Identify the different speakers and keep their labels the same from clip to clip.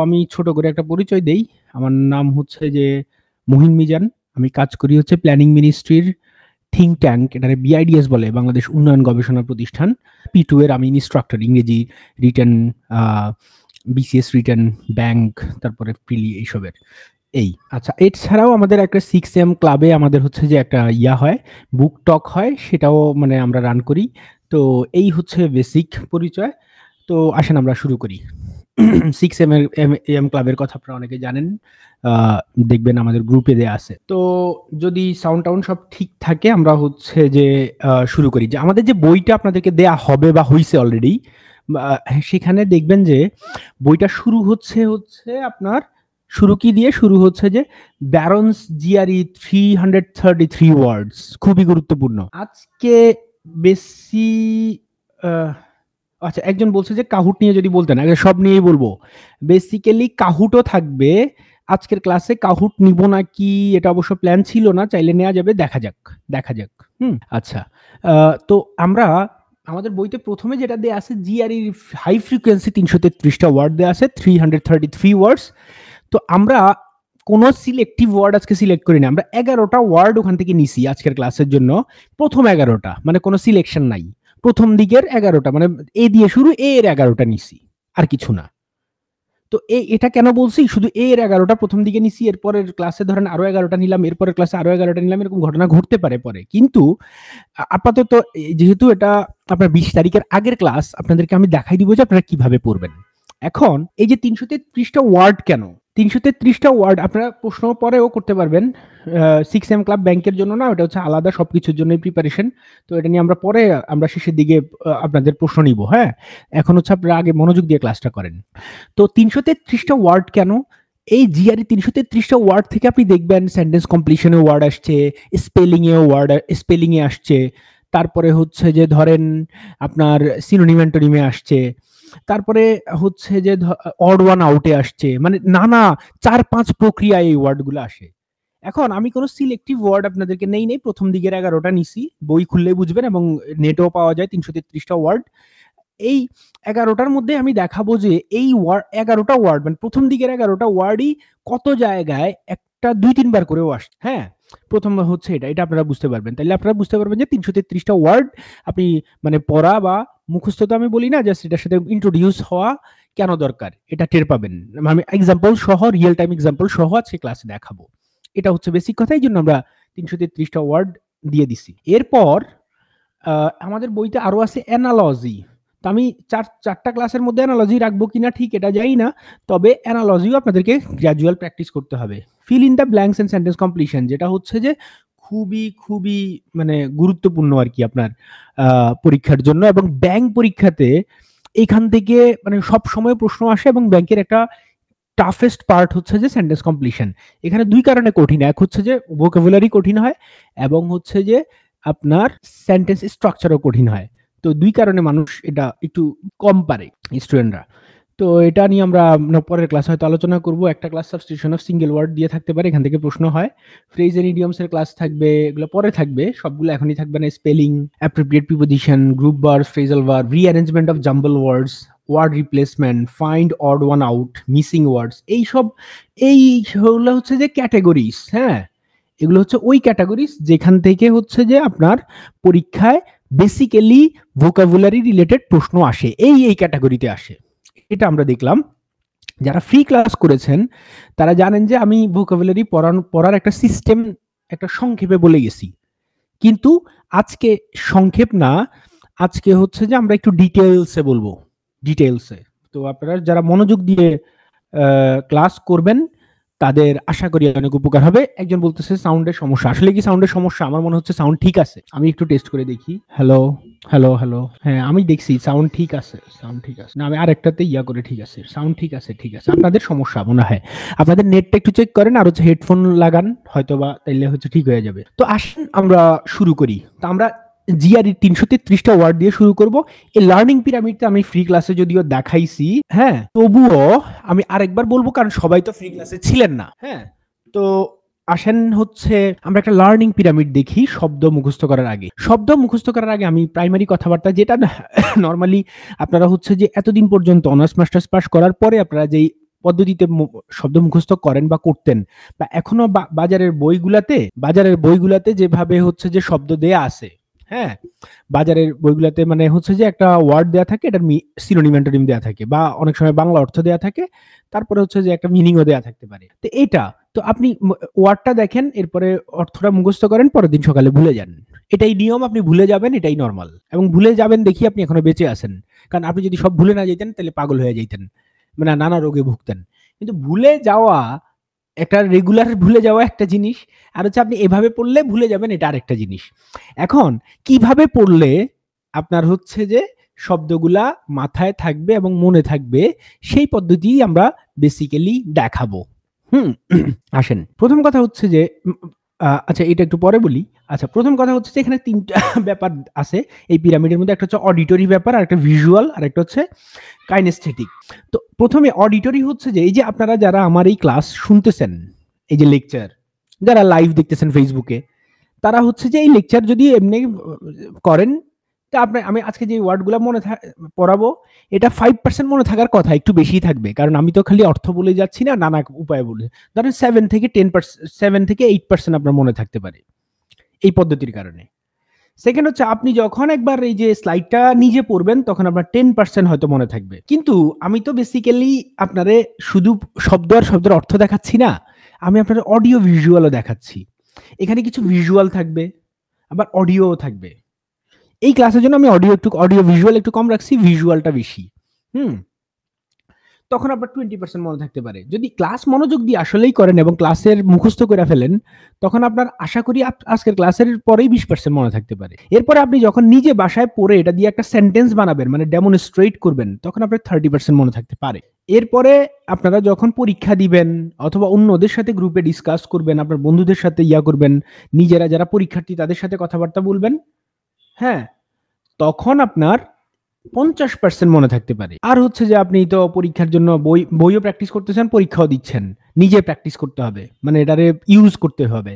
Speaker 1: আমি ছোট করে একটা পরিচয় দেই। আমার নাম হচ্ছে যে মহিন মিজান। আমি কাজ করি হচ্ছে প্ল্যানিং মিনিস্ট্রির থিংক ট্যাঙ্ক, এটারে বিআইডিএস বলে, বাংলাদেশ উন্নয়ন গবেষণা প্রতিষ্ঠান। P2 এর আমি ইন্সট্রাক্টর, ইংরেজি রিটেন, আ বিসিএস রিটেন, ব্যাংক, তারপরে প্রিলি এইসবের। এই। আচ্ছা, এছাড়াও আমাদের একটা 6M ক্লাবে আমাদের হচ্ছে যে একটা হয়, বুক টক হয়, সেটাও মানে আমরা রান করি। তো এই হচ্ছে বেসিক পরিচয়। তো আসেন আমরা শুরু করি। 6M এম ক্লাবের কথা আপনারা অনেকে জানেন। আ দেখবেন আমাদের গ্রুপে দেয়া আছে। তো যদি সাউন্ড-টাউন্ড সব ঠিক থাকে আমরা হচ্ছে যে শুরু করি। যে আমাদের যে বইটা আপনাদেরকে দেয়া হবে বা হইছে অলরেডি, বা সেখানে দেখবেন যে বইটা শুরু হচ্ছে আপনার শুরু কি দিয়ে? শুরু হচ্ছে যে ব্যারনস জিআরই 333 ওয়ার্ডস, খুবই গুরুত্বপূর্ণ। আজকে বেশি আ আচ্ছা, একজন বলছে যে কাহুট নিয়ে যদি বলতেন। আগে সব নিয়েই বলবো। বেসিক্যালি কাহুটও থাকবে। আজকের ক্লাসে কাহুট নিব নাকি এটা অবশ্য প্ল্যান ছিল না। চাইলে নেয়া যাবে। দেখা যাক, দেখা যাক। আচ্ছা। আ তো আমরা আমাদের বইতে ১ম এ যেটা দেয়া আছে জিআরইর হাই ফ্রিকোয়েন্সি ৩৩৩ টা ওয়ার্ড দেয়া আছে। 333 ওয়ার্ডস। তো আমরা কোন সিলেক্টিভ ওয়ার্ড আজকে সিলেক্ট করি না। আমরা ১১ টা ওয়ার্ড ওখান থেকে নিছি আজকের ক্লাসের জন্য। ১ম ১১ টা, মানে কোন সিলেকশন নাই। ১ম দিকের ১১ টা, মানে এ দিয়ে শুরু, এ এর ১১ টা নিছি। আর কিছু না। তো এটা কেন বলছি? শুধু এ এর ১১ টা ১ম দিকে নিছি, এরপরের ক্লাসে ধরেন আরো ১১ টা নিলাম, এরপরের ক্লাসে আরো ১১ টা নিলাম, এরকম ঘটনা ঘটতে পারে পরে। কিন্তু আপাতত যেহেতু এটা আপনার ২০ তারিখের আগের ক্লাস, আপনাদেরকে আমি দেখাই দিব যে আপনারা কিভাবে পড়বেন। এখন এই যে ৩৩৩ টা ওয়ার্ড কেন? ৩৩৩ টা ওয়ার্ড আপনারা প্রশ্ন পরেও করতে পারবেন। 6M ক্লাব ব্যাংকের জন্য না, ওটা হচ্ছে আলাদা, সবকিছুর জন্যই প্রিপারেশন। তো এটা নিয়ে আমরা পরে আমরা শেষের দিকে আপনাদের প্রশ্ন নিব, হ্যাঁ? এখন হচ্ছে আপনারা আগে মনোযোগ দিয়ে ক্লাসটা করেন। তো ৩৩৩ টা ওয়ার্ড কেন? এই জিআরই ৩৩৩ টা ওয়ার্ড থেকে আপনি দেখবেন সেন্টেন্স কমপ্লিশন এ ওয়ার্ড আসছে, স্পেলিং এ আসছে। তারপরে হচ্ছে যে ধরেন আপনার সিনোনিম অ্যান্টোনিমে আসছে। তারপরে হচ্ছে যে অড ওয়ান আউটে আসছে। মানে নানা ৪-৫ প্রক্রিয়ায় এই ওয়ার্ডগুলো আসে। এখন আমি কোন সিলেক্টিভ ওয়ার্ড আপনাদেরকে নেই নাই। ১ম দিকের ১১ টা নিছি। বই খুললেই বুঝবেন, এবং নেটেও পাওয়া যায় ৩৩৩ টা ওয়ার্ড। এই ১১ টার মধ্যে আমি দেখাবো যে এই ১১ টা ওয়ার্ড, মানে ১ম দিকের ১১ টা ওয়ার্ডই কত জায়গায় একটা ২-৩ বার করেও আসছে। হ্যাঁ? ১ম হচ্ছে এটা আপনারা বুঝতে পারবেন। তাইলে আপনারা বুঝতে পারবেন যে ৩৩৩ টা ওয়ার্ড আপনি মানে পড়া বা মুখস্থ তো আমি বলি না, জাস্ট এটার সাথে ইন্ট্রোডিউস হওয়া কেন দরকার এটা টের পাবেন। আমি এক্সাম্পল সহ, রিয়াল টাইম এক্সাম্পল সহ আজকে ক্লাসে দেখাবো। এটা হচ্ছে বেসিক কথা। এইজন্য আমরা ৩৩৩ টা ওয়ার্ড দিয়ে দিছি। এরপর আমাদের বইতে আরো আছে অ্যানালজি। তো আমি ৪ টা ক্লাসের মধ্যে অ্যানালজি রাখবো কিনা ঠিক এটা জানি না। তবে অ্যানালজিও আপনাদেরকে গ্র্যাজুয়াল প্র্যাকটিস করতে হবে। Fill in the blanks and sentence completion, যেটা হচ্ছে যে খুবই মানে গুরুত্বপূর্ণ আরকি আপনার পরীক্ষার জন্য, এবং ব্যাংক পরীক্ষাতে এখান থেকে মানে সবসময় প্রশ্ন আসে, এবং ব্যাংকের একটা টাফেস্ট পার্ট হচ্ছে যে সেন্টেন্স কমপ্লিশন। এখানে ২ কারণে কঠিন। এক হচ্ছে যে ভোকাবুলারি কঠিন হয়, এবং হচ্ছে যে আপনার সেন্টেন্স স্ট্রাকচারও কঠিন হয়। তো ২ কারণে মানুষ এটা একটু কম পারে স্টুডেন্টরা। তো এটা নিয়ে আমরা পরের ক্লাসে হয়তো আলোচনা করব। একটা class substitution of single word দিয়ে থাকতে পারে, এখান থেকে প্রশ্ন হয়। ফ্রেজ এন্ড ইডিয়মস এর ক্লাস থাকবে, এগুলো পরে থাকবে। সবগুলো এখনই থাকবে না। Spelling, appropriate preposition, group verbs, phrasal verb, rearrangement of jumble words, word replacement, find odd one out, missing words, এইগুলো হচ্ছে যে ক্যাটেগরিজ, হ্যাঁ? এগুলো হচ্ছে ওই ক্যাটেগরিজ যেখান থেকে হচ্ছে যে আপনার পরীক্ষায় বেসিক্যালি ভোকাবুলারি রিলেটেড প্রশ্ন আসে। এই ক্যাটেগরিতে আসে। এটা আমরা দেখলাম। যারা ফ্রি ক্লাস করেছেন তারা জানেন যে আমি ভোকাবুলারি পড়ার একটা সিস্টেম, একটা সংক্ষেপে বলে গেছি। কিন্তু আজকে সংক্ষেপ না, আজকে হচ্ছে যে আমরা একটু ডিটেইলসে বলবো। ডিটেইলসে। তো আপনারা যারা মনোযোগ দিয়ে ক্লাস করবেন তাদের আশা করি অনেক উপকার হবে। একজন বলতেছে সাউন্ডের সমস্যা। আসলে কি সাউন্ডের সমস্যা? আমার মনে হচ্ছে সাউন্ড ঠিক আছে। আমি একটু টেস্ট করে দেখি। Hello, hello. হ্যাঁ, আমি দেখছি সাউন্ড ঠিক আছে। সাউন্ড ঠিক আছে। না, আমি আরেকটাতে করে ঠিক আছে। সাউন্ড ঠিক আছে, ঠিক আছে। আপনাদের সমস্যা মনে হয়। আপনাদের নেটটা একটু চেক করেন, আর হচ্ছে হেডফোন লাগান হয়তোবা, তাইলে হচ্ছে ঠিক হয়ে যাবে। তো আসেন আমরা শুরু করি। তো আমরা জিআরই ৩৩৩ টা ওয়ার্ড দিয়ে শুরু করব। এই লার্নিং পিরামিডটা আমি ফ্রি ক্লাসে যদিও দেখাইছি, হ্যাঁ? তবুও আমি আরেকবার বলবো, কারণ সবাই তো ফ্রি ক্লাসে ছিলেন না, হ্যাঁ? তো আসেন হচ্ছে আমরা একটা লার্নিং পিরামিড দেখি শব্দ মুখস্থ করার আগে। শব্দ মুখস্থ করার আগে আমি প্রাইমারি কথাবার্তা, যেটা নরমালি আপনারা হচ্ছে যে এতদিন পর্যন্ত অনার্স মাস্টার্স পাস করার পরে আপনারা যেই পদ্ধতিতে শব্দ মুখস্থ করেন বা করতেন, বা এখনো বাজারের বইগুলাতে যেভাবে হচ্ছে যে শব্দ দেয়া আছে, হ্যাঁ, বাজারের বইগুলাতে মানে হচ্ছে যে একটা ওয়ার্ড দেয়া থাকে, এটার সিনোনিম অ্যান্টোনিম দেয়া থাকে, বা অনেক সময় বাংলা অর্থ দেয়া থাকে, তারপরে হচ্ছে যে একটা মিনিংও দেয়া থাকতে পারে। তো এটা তো আপনি ওয়ার্ডটা দেখেন, এরপরে অর্থটা মুখস্থ করেন, পরের দিন সকালে ভুলে যান। এটাই নিয়ম, আপনি ভুলে যাবেন, এটাই নরমাল। এবং ভুলে যাবেন দেখি আপনি এখনো বেঁচে আছেন। কারণ আপনি যদি সব ভুলে না যেতেন তাহলে পাগল হয়ে যাইতেন, মানে নানা রোগে ভুগতেন। কিন্তু ভুলে যাওয়া, একটা রেগুলার ভুলে যাওয়া একটা জিনিস, আর হচ্ছে আপনি এভাবে পড়লে ভুলে যাবেন, এটা আরেকটা জিনিস। এখন কিভাবে পড়লে আপনার হচ্ছে যে শব্দগুলা মাথায় থাকবে এবং মনে থাকবে, সেই পদ্ধতি আমরা বেসিক্যালি দেখাবো। হুম আসেন, প্রথম কথা হচ্ছে যে আচ্ছা এটা একটু পরে বলি। আচ্ছা, প্রথম কথা হচ্ছে যে এখানে ৩ টা ব্যাপার আছে এই পিরামিডের মধ্যে। একটা হচ্ছে অডিটরি ব্যাপার, আরেকটা ভিজুয়াল, আরেকটা হচ্ছে কাইনেস্থেটিক। তো প্রথমে অডিটরি হচ্ছে যে এই যে আপনারা যারা আমার এই ক্লাস শুনতেছেন, এই যে লেকচার, যারা লাইভ দেখতেছেন ফেসবুকে, তারা হচ্ছে যে এই লেকচার যদি এমনি করেন, তা আপনার আমি আজকে যে ওয়ার্ডগুলো পড়াবো, এটা 5% মনে থাকার কথা, একটু বেশিই থাকবে, কারণ আমি তো খালি অর্থ বলে যাচ্ছি না, নানা উপায়ে বলে। ধরেন 7 থেকে 8% আপনার মনে থাকতে পারে এই পদ্ধতির কারণে। সেকেন্ড হচ্ছে আপনি যখন একবার এই যে স্লাইডটা নিজে পড়বেন, তখন আপনার 10% হয়তো মনে থাকবে। কিন্তু আমি তো বেসিক্যালি আপনারে শুধু শব্দ আর শব্দের অর্থ দেখাচ্ছি না, আমি আপনার অডিও ভিজুয়ালও দেখাচ্ছি। এখানে কিছু ভিজুয়াল থাকবে, আবার অডিও থাকবে। এই ক্লাসের জন্য আমি অডিও ভিজুয়াল একটু কম রাখছি, ভিজুয়ালটা বেশি। হুম তখন আপনার 20% মনে থাকতে পারে। যদি ক্লাস মনোযোগ দিয়ে আসলেই করেন এবং ক্লাসের মুখস্থ করে ফেলেন, তখন আপনার আশা করি আজকের ক্লাসের পরেই 20% মনে থাকতে পারে। এরপরে আপনি যখন নিজে বাসায় পড়ে এটা দিয়ে একটা সেন্টেন্স বানাবেন, মানে ডেমনস্ট্রেট করবেন, তখন আপনার 30% মনে থাকতে পারে। এরপরে আপনারা যখন পরীক্ষা দিবেন অথবা অন্যদের সাথে গ্রুপে ডিসকাস করবেন, আপনার বন্ধুদের সাথে করবেন, নিজেরা যারা পরীক্ষার্থী তাদের সাথে কথাবার্তা বলবেন, হ্যাঁ, তখন আপনার 50% মনে থাকতে পারে। আর হচ্ছে যে আপনি তো পরীক্ষার জন্য বইও প্র্যাকটিস করতেছেন, পরীক্ষাও দিচ্ছেন, নিজে প্র্যাকটিস করতে হবে, মানে এটারে ইউজ করতে হবে।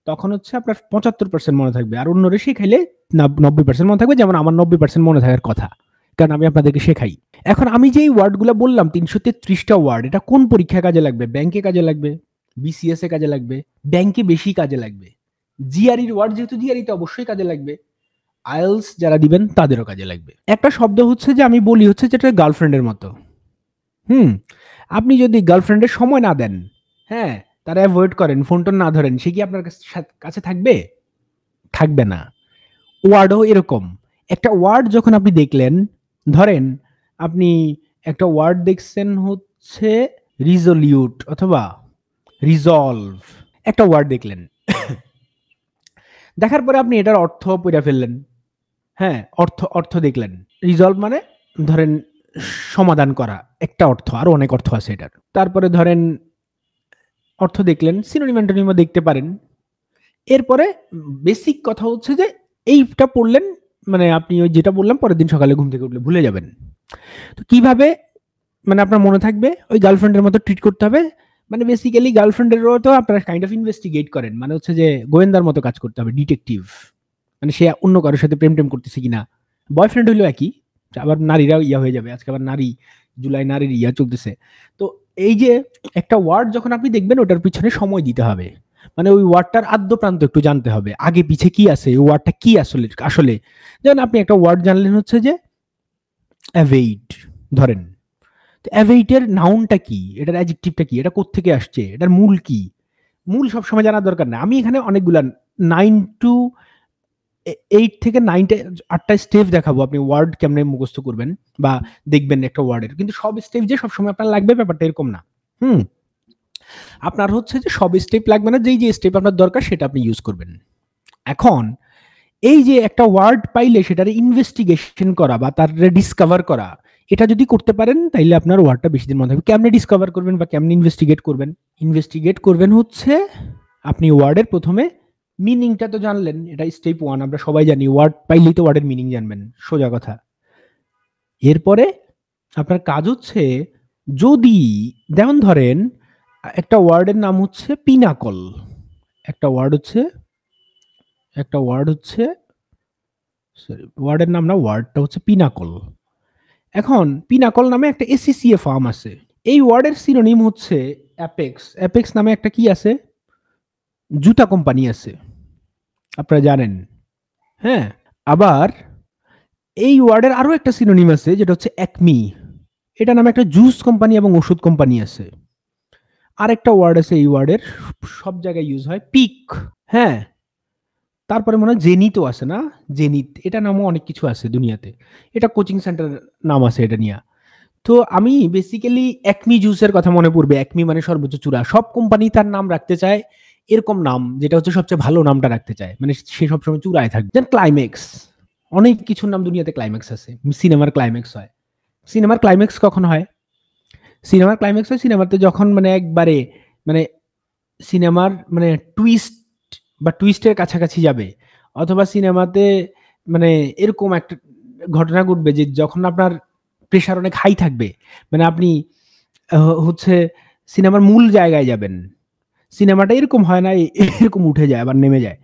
Speaker 1: তখন হচ্ছে আপনার 75% মনে থাকবে, আর অন্যরে শেখাইলে 90% মনে থাকবে, যেমন আমার 90% মনে থাকার কথা, কারণ আমি আপনাদেরকে শেখাই। এখন আমি যে ওয়ার্ডগুলো বললাম 333টা ওয়ার্ড, এটা কোন পরীক্ষায় কাজে লাগবে? ব্যাংকে কাজে লাগবে, বিসিএস এ কাজে লাগবে, ব্যাংকে বেশি কাজে লাগবে। জিআরইর ওয়ার্ড যেহেতু, জিআরইতে অবশ্যই কাজে লাগবে। আইএলস যারা দিবেন তাদেরও কাজে লাগবে। একটা শব্দ হচ্ছে যে আমি বলি হচ্ছে যেটা গার্লফ্রেন্ডের মতো। হুম আপনি যদি গার্লফ্রেন্ডের সময় না দেন, হ্যাঁ, তারা অ্যাভয়েড করেন, ফোন টোন না ধরেন, সে কি আপনার কাছে থাকবে? থাকবে না। ওয়ার্ডও এরকম। একটা ওয়ার্ড যখন আপনি দেখলেন, ধরেন আপনি একটা ওয়ার্ড দেখছেন হচ্ছে রিজলিউট অথবা রিজলভ, একটা ওয়ার্ড দেখলেন, দেখার পরে আপনি এটার অর্থ পড়ে ফেললেন। হ্যাঁ, অর্থ দেখলেন। রিজলভ মানে ধরেন সমাধান করা, একটা অর্থ, আরো অনেক অর্থ আছে এটার। তারপরে ধরেন অর্থ দেখলেন, সিনোনিম অ্যান্টোনিমও দেখতে পারেন। এরপরে বেসিক কথা হচ্ছে যে এইটা পড়লেন, মানে আপনি ওই যেটা বললাম পরের দিন সকালে ঘুম থেকে উঠলে ভুলে যাবেন। তো কিভাবে মানে আপনার মনে থাকবে? ওই গার্লফ্রেন্ডের মতো ট্রিট করতে হবে। মানে বেসিক্যালি গার্লফ্রেন্ডেরও তো আপনারা কাইন্ড অফ ইনভেস্টিগেট করেন, মানে হচ্ছে যে গোয়েন্দার মতো কাজ করতে হবে, ডিটেকটিভ। মানে সে অন্য কারোর সাথে প্রেম করতেছে কিনা। বয়ফ্রেন্ড হইলেও একই। আবার নারীরাও হয়ে যাবে, আজকে আবার জুলাই নারীর চলতেছে। তো এই যে একটা ওয়ার্ড যখন আপনি দেখবেন, ওটার পিছনে সময় দিতে হবে, মানে ওই ওয়ার্ডটার আদ্য প্রান্ত একটু জানতে হবে, আগে পিছে কি আছে, ওই ওয়ার্ডটা কি আসলে আসলে যেমন আপনি একটা ওয়ার্ড জানলেন হচ্ছে যে অ্যাভেইড, ধরেন অ্যাভেইটের নাউনটা কি, এটার অ্যাডজেক্টিভটা কি, এটা কোত্থেকে আসছে, এটার মূল কি। মূল সবসময় জানার দরকার নেই। আমি এখানে অনেকগুলা 9 টু 8 থেকে 9টা 8টা স্টেপ দেখাবো, আপনি ওয়ার্ড কেমনে মুখস্থ করবেন বা দেখবেন একটা ওয়ার্ডের। কিন্তু সব স্টেপ যে সবসময় আপনার লাগবে ব্যাপারটা এরকম না। হুম আপনার হচ্ছে যে সব স্টেপ লাগবে না, যেই যে স্টেপ আপনার দরকার সেটা আপনি ইউজ করবেন। এখন এই যে একটা ওয়ার্ড পাইলে সেটার ইনভেস্টিগেশন করা বা তার ডিসকভার করা, এটা যদি করতে পারেন তাইলে আপনার ওয়ার্ডটা বেশি দিন মনে থাকবে। কেমনে ডিসকভার করবেন বা কেমনে ইনভেস্টিগেট করবেন? ইনভেস্টিগেট করবেন হচ্ছে আপনি ওয়ার্ডের প্রথমে মিনিংটা তো জানলেন, এটা স্টেপ 1, আমরা সবাই জানি ওয়ার্ড পাইলেই তো ওয়ার্ডের মিনিং জানবেন, সোজা কথা। এরপরে আপনার কাজ হচ্ছে, যদি যেমন ধরেন একটা ওয়ার্ডের নাম হচ্ছে পিনাকল, একটা ওয়ার্ড হচ্ছে সরি ওয়ার্ডের নাম না, ওয়ার্ডটা হচ্ছে পিনাকল। এখন পিনাকল নামে একটা এসিসিএ ফার্ম আছে। এই ওয়ার্ডের সিনোনিম হচ্ছে অ্যাপেক্স। অ্যাপেক্স নামে একটা কি আছে, জুতা কোম্পানি আছে, আপনারা জানেন। হ্যাঁ, আবার এই ওয়ার্ডের আরো একটা সিনোনিম আছে যেটা হচ্ছে একমি। এটা নামে একটা জুস কোম্পানি এবং ওষুধ কোম্পানি আছে। আরেকটা ওয়ার্ড আছে এই ওয়ার্ডের, সব জায়গায় ইউজ হয়, পিক। হ্যাঁ, তারপরে মনে হয় জেনিতও আছে না, জেনিত, এটা নামও অনেক কিছু আছে দুনিয়াতে। এটা কোচিং সেন্টার নাম আছে এটা নিয়ে। তো আমি বেসিক্যালি একমি জুসের কথা মনে পড়বে। একমি মানে সর্বোচ্চ চূড়া। সব কোম্পানি তার নাম রাখতে চায় এরকম নাম, যেটা হচ্ছে সবচেয়ে ভালো নামটা রাখতে চায়, মানে সে সবসময় চূড়ায় থাকবে। যেন ক্লাইম্যাক্স, অনেক কিছুর নাম দুনিয়াতে ক্লাইম্যাক্স আছে। সিনেমার ক্লাইম্যাক্স হয়। সিনেমার ক্লাইম্যাক্স কখন হয়? সিনেমার ক্লাইম্যাক্স হয় সিনেমাতে যখন মানে একবারে মানে সিনেমার মানে টুইস্ট বা টুইস্টের কাছাকাছি যাবে, অথবা সিনেমাতে মানে এরকম একটা ঘটনা ঘটবে যে যখন আপনার প্রেশার অনেক হাই থাকবে, মানে আপনি হচ্ছে সিনেমার মূল জায়গায় যাবেন। সিনেমাটা এরকম হয় না, এরকম উঠে যায় আবার নেমে যায়।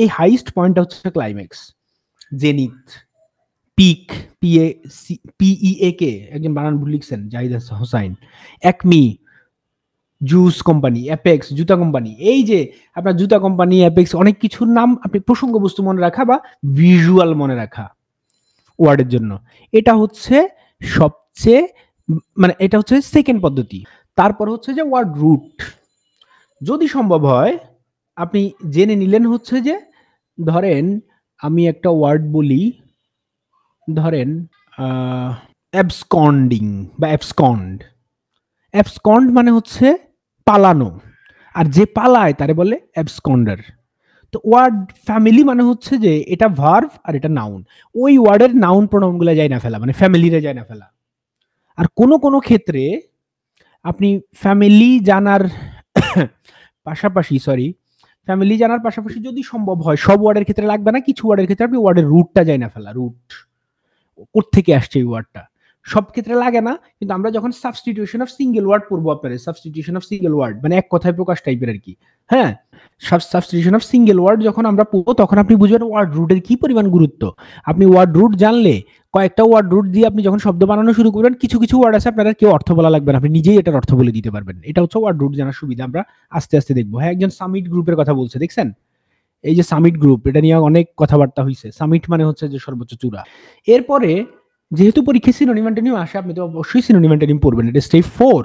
Speaker 1: এই হাইস্ট পয়েন্টটা হচ্ছে ক্লাইম্যাক্স, জেনিথ, পিক, পিইএ কে একজন বানান ভুল লিখছেন, Zahid Hossain. Acme, juice company, apex জুতা কোম্পানি। এই যে আপনার জুতা কোম্পানি, অ্যাপেক্স, অনেক কিছুর নাম আপনি প্রসঙ্গ বস্তু মনে রাখা বা ভিজুয়াল মনে রাখা ওয়ার্ডের জন্য, এটা হচ্ছে সবচেয়ে মানে এটা হচ্ছে সেকেন্ড পদ্ধতি। তারপর হচ্ছে যে ওয়ার্ড রুট। যদি সম্ভব হয় আপনি জেনে নিলেন হচ্ছে যে, ধরেন আমি একটা ওয়ার্ড বলি, ধরেন অ্যাবসকন্ডিং বা অ্যাবসকন্ড। অ্যাবসকন্ড মানে হচ্ছে পালানো, আর যে পালায় তারে বলে অ্যাবসকন্ডার। তো ওয়ার্ড ফ্যামিলি মানে হচ্ছে যে এটা ভার্ব আর এটা নাউন। ওই ওয়ার্ডের নাউন প্রোনাউন গুলা যায় না ফেলা, মানে ফ্যামিলিরে যায় না ফেলা। আর কোনো কোনো ক্ষেত্রে আপনি ফ্যামিলি জানার পাশাপাশি, সরি, ফ্যামিলি জানার পাশাপাশি যদি সম্ভব হয়, সব ওয়ার্ডের ক্ষেত্রে লাগবে না, কিছু ওয়ার্ডের ক্ষেত্রে আপনি ওয়ার্ডের রুটটা যায় না ফেলা, রুট কোত্থেকে আসছে এই ওয়ার্ডটা, সব ক্ষেত্রে লাগে না। কিন্তু আমরা যখন সাবস্টিটিউশন অফ সিঙ্গেল ওয়ার্ড পড়বো, আপনাদের সাবস্টিটিউশন অফ সিঙ্গেল ওয়ার্ড মানে এক কথায় প্রকাশ টাইপের আর কি। হ্যাঁ, সাবস্টিটিউশন অফ সিঙ্গেল ওয়ার্ড যখন আমরা পড়বো তখন আপনি বুঝবেন ওয়ার্ড রুটের কি পরিমাণ গুরুত্ব। আপনি ওয়ার্ড রুট জানলে, কয়েকটা ওয়ার্ড রুট দিয়ে আপনি যখন শব্দ বানানো শুরু করবেন, কিছু কিছু ওয়ার্ড আছে আপনারা কেউ অর্থ বলা লাগবে না, আপনি নিজেই এটার অর্থ বলে দিতে পারবেন। এটা হচ্ছে ওয়ার্ড রুট জানার সুবিধা। আমরা আস্তে আস্তে দেখবো। হ্যাঁ, একজন সামিট গ্রুপের কথা বলছে, দেখছেন? এই যে সামিট গ্রুপ, এটা নিয়ে অনেক কথাবার্তা হয়েছে। সামিট মানে হচ্ছে যে সর্বোচ্চ চূড়া। এরপরে যেহেতু পরীক্ষায় সিনোনিম অ্যান্টোনিম আসে, আপনি তো অবশ্যই সিনোনিম অ্যান্টোনিম পড়বেন, এটা স্টেপ 4।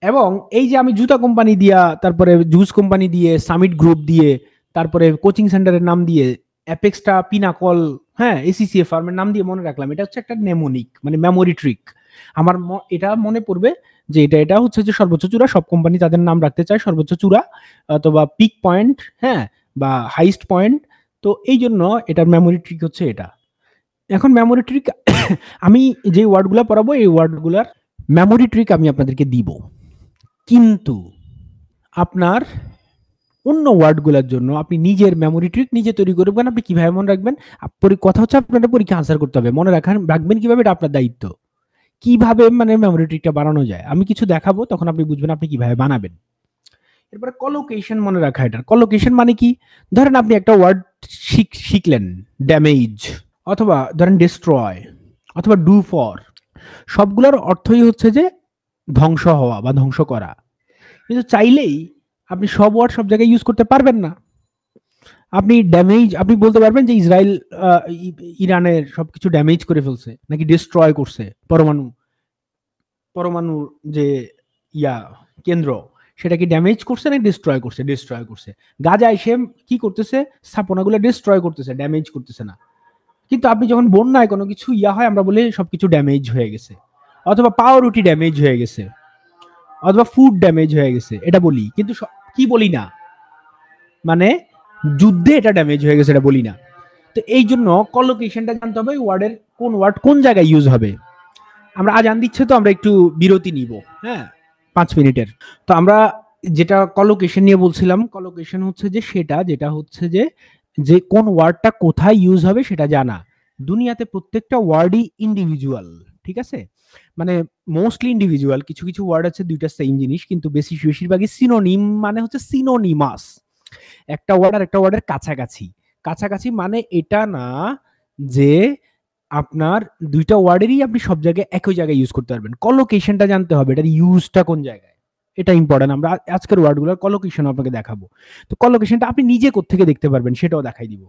Speaker 1: এবং এই যে আমি জুতা কোম্পানি দিয়া, তারপরে জুস কোম্পানি দিয়ে, সামিট গ্রুপ দিয়ে, তারপরে কোচিং সেন্টারের নাম দিয়ে, অ্যাপেক্সটা পিনাকল, হ্যাঁ, এসিসিএ ফার্মের নাম দিয়ে মনে রাখলাম। এটা হচ্ছে একটা নেমোনিক মানে মেমোরি ট্রিক। আমার এটা মনে পড়বে যে এটা হচ্ছে যে সর্বোচ্চ চূড়া। সব কোম্পানি তাদের নাম রাখতে চায় সর্বোচ্চ চূড়া অথবা পিক পয়েন্ট, হ্যাঁ, বা হাইস্ট পয়েন্ট। তো এই জন্য এটার মেমোরি ট্রিক হচ্ছে এটা। এখন মেমোরি ট্রিক আমি যে ওয়ার্ডগুলো পড়াবো, এই ওয়ার্ডগুলার মেমোরি ট্রিক আমি আপনাদেরকে দিব। কিন্তু আপনার অন্য ওয়ার্ডগুলোর জন্য আপনি নিজের মেমোরি ট্রিক নিজে তৈরি করবেন। আপনি কিভাবে মনে রাখবেন, কথা হচ্ছে আপনাদের পরীক্ষা আনসার করতে হবে। মনে রাখবেন কিভাবে, এটা আপনার দায়িত্ব। কিভাবে মানে মেমোরি ট্রিকটা বানানো যায় আমি কিছু দেখাবো, তখন আপনি বুঝবেন আপনি কিভাবে বানাবেন। এরপরে কলোকেশন মনে রাখা। এটা কলোকেশন মানে কি? ধরেন আপনি একটা ওয়ার্ড শিখলেন, ড্যামেজ, অথবা ধরেন ডিস্ট্রয়, অথবা ডু ফর। সবগুলোর অর্থই হচ্ছে যে ধ্বংস হওয়া বা ধ্বংস করা। কিন্তু চাইলেই আপনি সব ওয়ার্ড সব জায়গায় ইউজ করতে পারবেন না। আপনি ড্যামেজ, আপনি বলতে পারবেন যে ইসরায়েল ইরানের সবকিছু ড্যামেজ করে ফেলছে, নাকি ডিস্ট্রয় করছে, পরমাণু পরমাণু যে ইয়া কেন্দ্র, সেটা কি ড্যামেজ করছে নাকি ডিস্ট্রয় করছে? ডিস্ট্রয় করছে। গাজা এসে কি করতেছে? স্থাপনাগুলো ডিস্ট্রয় করতেছে, ড্যামেজ করতেছে না। কিন্তু আপনি যখন বন্যায় কোনো কিছু ইয়া হয়, আমরা বলি সবকিছু ড্যামেজ হয়ে গেছে, অথবা পাউরুটি ড্যামেজ হয়ে গেছে, অথবা ফুড ড্যামেজ হয়ে গেছে, এটা বলি। কিন্তু কি বলি না, মানে যুদ্ধে এটা ড্যামেজ হয়ে গেছে এটা বলি না। তো এই জন্য কলোকেশনটা জানতে হবে, ওয়ার্ডের কোন ওয়ার্ড কোন জায়গায় ইউজ হবে। আমরা আজান দিচ্ছে, তো আমরা একটু বিরতি নিব, হ্যাঁ, 5 মিনিটের। তো আমরা যেটা কলোকেশন নিয়ে বলছিলাম, কলোকেশন হচ্ছে যে সেটা যেটা হচ্ছে যে যে কোন ওয়ার্ডটা কোথায় ইউজ হবে সেটা জানা। দুনিয়াতে প্রত্যেকটা ওয়ার্ডই ইন্ডিভিজুয়াল, ঠিক আছে? মানে মোস্টলি ইন্ডিভিজুয়াল। কিছু কিছু ওয়ার্ড আছে দুইটা সেম জিনিস, কিন্তু বেশিরভাগই সিনোনিম, মানে হচ্ছে সিনোনিমাস। একটা ওয়ার্ড আর একটা ওয়ার্ডের কাছাকাছি। কাছাকাছি মানে এটা না যে আপনার দুইটা ওয়ার্ডেরই আপনি সব জায়গায় একই জায়গায় ইউজ করতে পারবেন। কলোকেশনটা জানতে হবে, এটার ইউজটা কোন জায়গায়, এটা ইম্পর্টেন্ট। আমরা আজকের ওয়ার্ডগুলোর কলোকেশন আপনাকে দেখাবো। তো কলোকেশনটা আপনি নিজে কোত্থেকে দেখতে পারবেন সেটাও দেখাই দিব।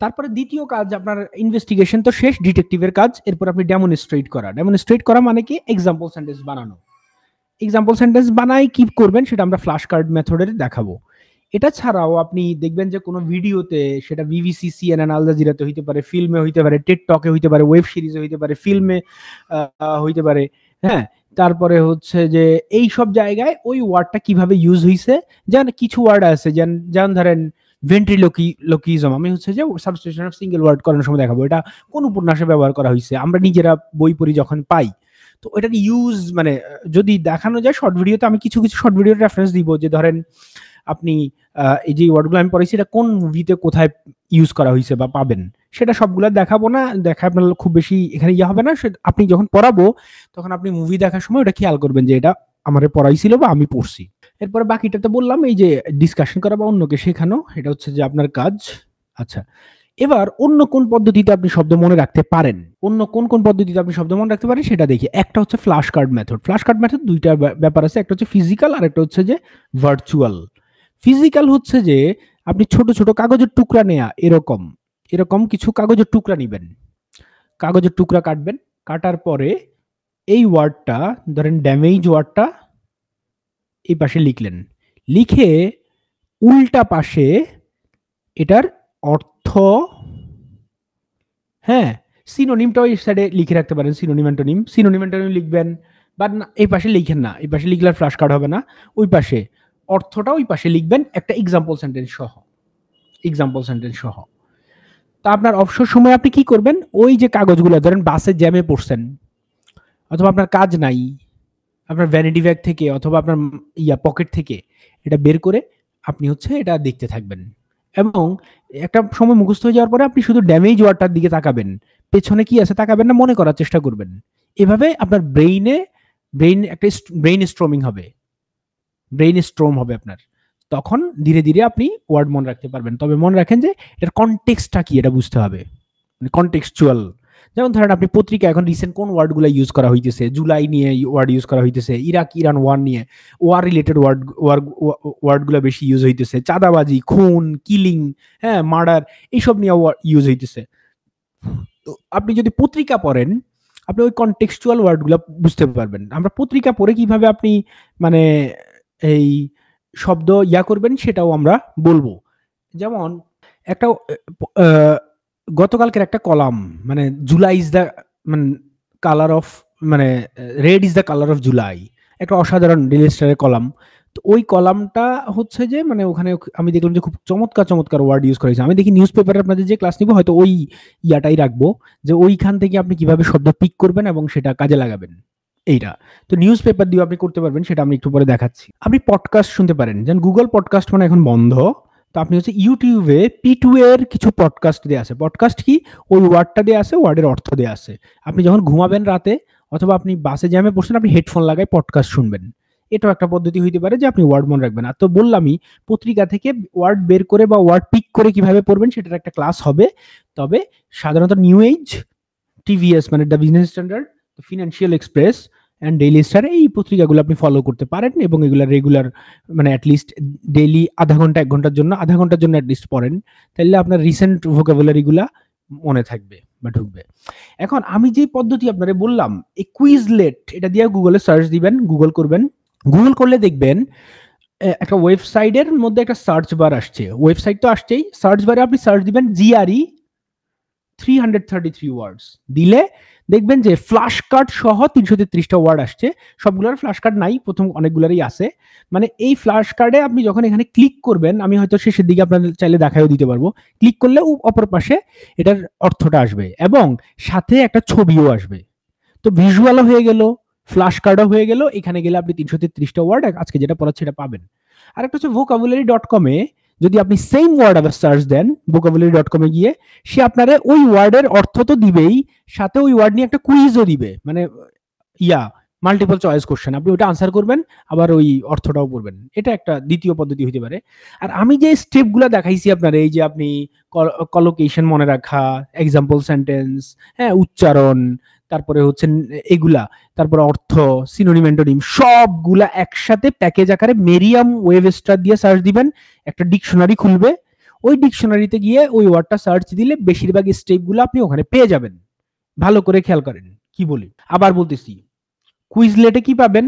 Speaker 1: তারপরে দ্বিতীয় কাজ আপনার ইনভেস্টিগেশন তো শেষ, ডিটেকটিভের কাজ। এরপর আপনি ডেমনস্ট্রেট করা। ডেমনস্ট্রেট করা মানে কি? এক্সাম্পল সেন্টেন্স বানানো। এক্সাম্পল সেন্টেন্স বানাই কি করবেন সেটা আমরা ফ্ল্যাশ কার্ড মেথডের দেখাবো। এটা ছাড়াও আপনি দেখবেন যে কোনো ভিডিওতে, সেটা বিবিসি, সিএনএন, আল জাজিরাতে হইতে পারে, ফিল্মে হইতে পারে, টেড টকে হইতে পারে, ওয়েব সিরিজে হইতে পারে, ফিল্মে হইতে পারে, হ্যাঁ। তারপরে হচ্ছে যে এই সব জায়গায় ওই ওয়ার্ডটা কিভাবে ইউজ হইছে, যেন কিছু ওয়ার্ড আছে যেমন ধরেন ভেন্ট্রিলোকিজম, আমি হচ্ছে যে সাবস্টিটিউশন অফ সিঙ্গেল ওয়ার্ড করানোর সময় দেখাবো। এটা কোন উপন্যাসে ব্যবহার করা হয়েছে, আমরা নিজেরা বই পড়ি যখন পাই। তো এটার ইউজ মানে যদি দেখানো যায় শর্ট ভিডিওতে, আমি কিছু কিছু শর্ট ভিডিওর রেফারেন্স দিব, যে ধরেন আপনি এই যে ওয়ার্ডগুলো আমি পড়েছি এটা কোন মুভিতে কোথায় ইউজ করা হয়েছে বা পাবেন, সেটা সবগুলো দেখাবো না, দেখা আপনার খুব বেশি এখানে ইয়ে হবে না। আপনি যখন পড়াবো তখন আপনি মুভি দেখার সময় ওটা খেয়াল করবেন যে এটা আমারে পড়াইছিল বা আমি পড়ছি। এরপরে বাকিটাতে বললাম এই যে ডিসকাশন করা বা অন্যকে শেখানো, এটা হচ্ছে যে আপনার কাজ। আচ্ছা, এবার অন্য কোন পদ্ধতিতে আপনি শব্দ মনে রাখতে পারেন, অন্য কোন কোন পদ্ধতিতে আপনি শব্দ মনে রাখতে পারেন সেটা দেখি। একটা হচ্ছে flash card method. Flash card method দুইটা ব্যাপার আছে, একটা হচ্ছে ফিজিক্যাল আর একটা হচ্ছে যে ভার্চুয়াল। ফিজিক্যাল হচ্ছে যে আপনি ছোট ছোট কাগজের টুকরা নেয়া, এরকম এরকম কিছু কাগজের টুকরা নিবেন, কাগজের টুকরা কাটবেন, কাটার পরে এই ওয়ার্ডটা ধরেন ড্যামেজ ওয়ার্ডটা এই পাশে লিখলেন, লিখে উল্টা পাশে এটার অর্থ, হ্যাঁ, সিনোনিমটাও এই সাইডে লিখে রাখতে পারেন। সিনোনিম অ্যান্টোনিম লিখবেন, বাট না এই পাশে লিখেন না, এই পাশে লিখলে ফ্ল্যাশ কার্ড হবে না। ওই পাশে অর্থটা ওই পাশে লিখবেন একটা এক্সাম্পল সেন্টেন্স সহ, এক্সাম্পল সেন্টেন্স সহ। তা আপনার অবসর সময় আপনি কি করবেন, ওই যে কাগজগুলো ধরেন বাসে জ্যামে পড়ছেন, অথবা আপনার কাজ নাই, আপনার ভ্যানিটি ব্যাগ থেকে অথবা আপনার পকেট থেকে এটা বের করে আপনি হচ্ছে এটা দেখতে থাকবেন, এবং একটা সময় মুখস্থ হয়ে যাওয়ার পরে আপনি শুধু ড্যামেজ ওয়ার্ডটার দিকে তাকাবেন, পেছনে কি আছে তাকাবেন না, মনে করার চেষ্টা করবেন। এভাবে আপনার ব্রেইন স্ট্রমিং হবে, ব্রেইন স্ট্রম হবে আপনার। তখন ধীরে ধীরে আপনি ওয়ার্ড মনে রাখতে পারবেন। তবে মনে রাখেন যে এটার কনটেক্সটটা কি এটা বুঝতে হবে, মানে কনটেক্সচুয়াল। যেমন ধরেন আপনি পত্রিকা এখন রিসেন্ট কোন ওয়ার্ডগুলো ইউজ করা হইতেছে, জুলাই নিয়ে ওয়ার্ড ইউজ করা হইতেছে, ইরাক ইরান ওয়ার নিয়ে ওয়ার রিলেটেড ওয়ার্ডগুলো বেশি ইউজ হইতেছে, চাঁদাবাজি, খুন, কিলিং, হ্যাঁ, মার্ডার, এইসব নিয়ে ইউজ হইতেছে। তো আপনি যদি পত্রিকা পড়েন আপনি ওই কনটেক্সচুয়াল ওয়ার্ডগুলো বুঝতে পারবেন। আমরা পত্রিকা পড়ে কিভাবে আপনি মানে এই শব্দ করবেন সেটাও আমরা বলবো। যেমন একটা গতকালকের একটা কলাম, মানে জুলাই ইজ দ্য মানে কালার অফ, মানে red is the colour of July, একটা অসাধারণ ডেইলি স্টারের কলাম। তো ওই কলামটা হচ্ছে যে মানে ওখানে আমি দেখলাম যে খুব চমৎকার চমৎকার ওয়ার্ড ইউজ করেছে। আমি দেখি নিউজ পেপারে আপনাদের যে ক্লাস নিব হয়তো ওই ইয়াটাই রাখবো, যে ওইখান থেকে আপনি কিভাবে শব্দ পিক করবেন এবং সেটা কাজে লাগাবেন এইটা। তো নিউজ পেপার দিয়ে আপনি করতে পারবেন, সেটা আমি একটু পরে দেখাচ্ছি। আপনি পডকাস্ট শুনতে পারেন, যেমন গুগল পডকাস্ট মানে এখন বন্ধ, তো আপনি হচ্ছে ইউটিউবে P2 এর কিছু পডকাস্ট দেয়া আছে। পডকাস্ট কি? ওই ওয়ার্ডটা দেয়া আছে, ওয়ার্ডের অর্থ দেয়া আছে। আপনি যখন ঘুমাবেন রাতে অথবা আপনি বাসে জ্যামে পড়ছেন, আপনি হেডফোন লাগায় পডকাস্ট শুনবেন। এটাও একটা পদ্ধতি হইতে পারে যে আপনি ওয়ার্ড মনে রাখবেন। আর তো বললামই পত্রিকা থেকে ওয়ার্ড বের করে বা ওয়ার্ড পিক করে কিভাবে পড়বেন সেটার একটা ক্লাস হবে। তবে সাধারণত নিউ এজ, টিভিএস মানে the business standard, financial express and daily star, এই পত্রিকাগুলো আপনি ফলো করতে পারেন এবং এগুলো রেগুলার মানে অ্যাটলিস্ট ডেইলি আধা ঘন্টা 1 ঘন্টার জন্য অ্যাটলিস্ট পড়েন, তাহলে আপনার রিসেন্ট ভোকাবুলারিগুলা মনে থাকবে বা ঢুকবে। এখন আমি যে পদ্ধতি আপনারে বললাম, এই কুইজলেট, এটা দিয়ে গুগলে সার্চ দিবেন, গুগল করবেন। গুগল করলে দেখবেন একটা ওয়েবসাইটের মধ্যে একটা সার্চ বার আসছে, ওয়েবসাইট তো আসছেই, সার্চ বারে আপনি সার্চ দিবেন GRE 333 ওয়ার্ডস দিলে দেখবেন যে ফ্ল্যাশ কার্ড সহ 333টা ওয়ার্ড আসছে। সবগুলোর ফ্ল্যাশ কার্ড নাই, প্রথম অনেকগুলোরই আছে। মানে এই ফ্ল্যাশ কার্ডে আপনি যখন এখানে ক্লিক করবেন, আমি হয়তো শেষের দিকে আপনাদের চাইলে দেখাও দিতে পারবো, ক্লিক করলে অপর পাশে এটার অর্থটা আসবে এবং সাথে একটা ছবিও আসবে। তো ভিজুয়ালও হয়ে গেল, ফ্ল্যাশ কার্ডও হয়ে গেল। এখানে গেলে আপনি 333টা ওয়ার্ড আজকে যেটা পড়াচ্ছি সেটা পাবেন। আর একটা হচ্ছে vocabulary.com এ যদি আপনি সেম ওয়ার্ড আবার সার্চ দেন vocabulary.com এ গিয়ে, সে আপনারে ওই ওয়ার্ডের অর্থ তো দিবেই, সাথে ওই ওয়ার্ড নিয়ে একটা কুইজও দিবে, মানে মাল্টিপল চয়েস কোশ্চেন, আপনি ওটা আনসার করবেন আবার ওই অর্থটাও পড়বেন, এটা একটা দ্বিতীয় পদ্ধতি হতে পারে। আর আমি যে স্টেপগুলো দেখাইছি আপনার, এই যে আপনি কলোকেশন মনে রাখা, এক্সাম্পল সেন্টেন্স, হ্যাঁ, উচ্চারণ, তারপরে হচ্ছে এগুলা, তারপরে অর্থ, সিনোনিম অ্যান্টোনিম, সবগুলা একসাথে প্যাকেজ আকারে মেরিয়াম ওয়েবস্টার দিয়ে সার্চ দিবেন, একটা ডিকশনারি খুলবে, ওই ডিকশনারিতে গিয়ে ওই ওয়ার্ডটা সার্চ দিলে বেশিরভাগ স্টেপগুলো আপনি ওখানে পেয়ে যাবেন। ভালো করে খেয়াল করেন কি বলি, আবার বলতেছি, কুইজলেটে কি পাবেন?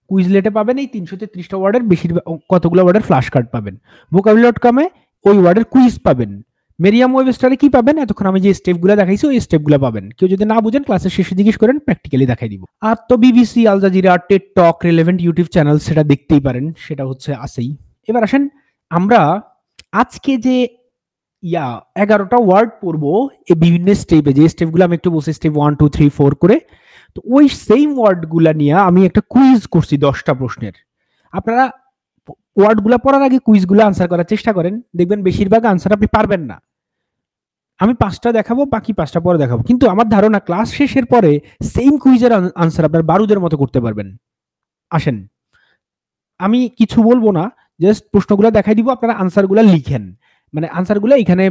Speaker 1: কুইজলেটে পাবেন এই 333টা ওয়ার্ডের বেশিরভাগ, কতগুলো ওয়ার্ডের ফ্ল্যাশ কার্ড পাবেন। vocabulary.com-এ ওই ওয়ার্ডের কুইজ পাবেন। মেরিয়াম ওয়েবস্টারে কি পাবেন? এতক্ষণ আমি যে স্টেপগুলো দেখাইছি ওই স্টেপগুলো পাবেন। কেউ যদি না বুঝেন ক্লাসের শেষে জিজ্ঞেস করেন, প্র্যাকটিক্যালি দেখাই দিব। আর তো বিবিসি, আল জাজিরা, টেড টক, রিলেভেন্ট ইউটিউব চ্যানেল সেটা দেখতেই পারেন, সেটা হচ্ছে আছেই। এবার আসেন আমরা আজকে যে 11টা ওয়ার্ড পড়বো এই বিভিন্ন স্টেপে, যে স্টেপগুলো আমি একটু বলছি, স্টেপ 1 2 3 4 করে, তো ওই সেম ওয়ার্ডগুলা নিয়ে আমি একটা কুইজ করছি 10টা প্রশ্নের। আপনারা ওয়ার্ডগুলা পড়ার আগে কুইজগুলো আনসার করার চেষ্টা করেন, দেখবেন বেশিরভাগ আনসার আপনি পারবেন না। আমি 5টা দেখাবো, বাকি 5টা পরে দেখাবো, কিন্তু আমার ধারণা ক্লাস শেষের পরে সেম কুইজের আনসার আপনার বারুদের মতো করতে পারবেন। আসেন, আমি কিছু বলবো না, জাস্ট প্রশ্নগুলো দেখাই দিব, আপনারা আনসারগুলো লিখেন, মানে আনসারগুলো এখানে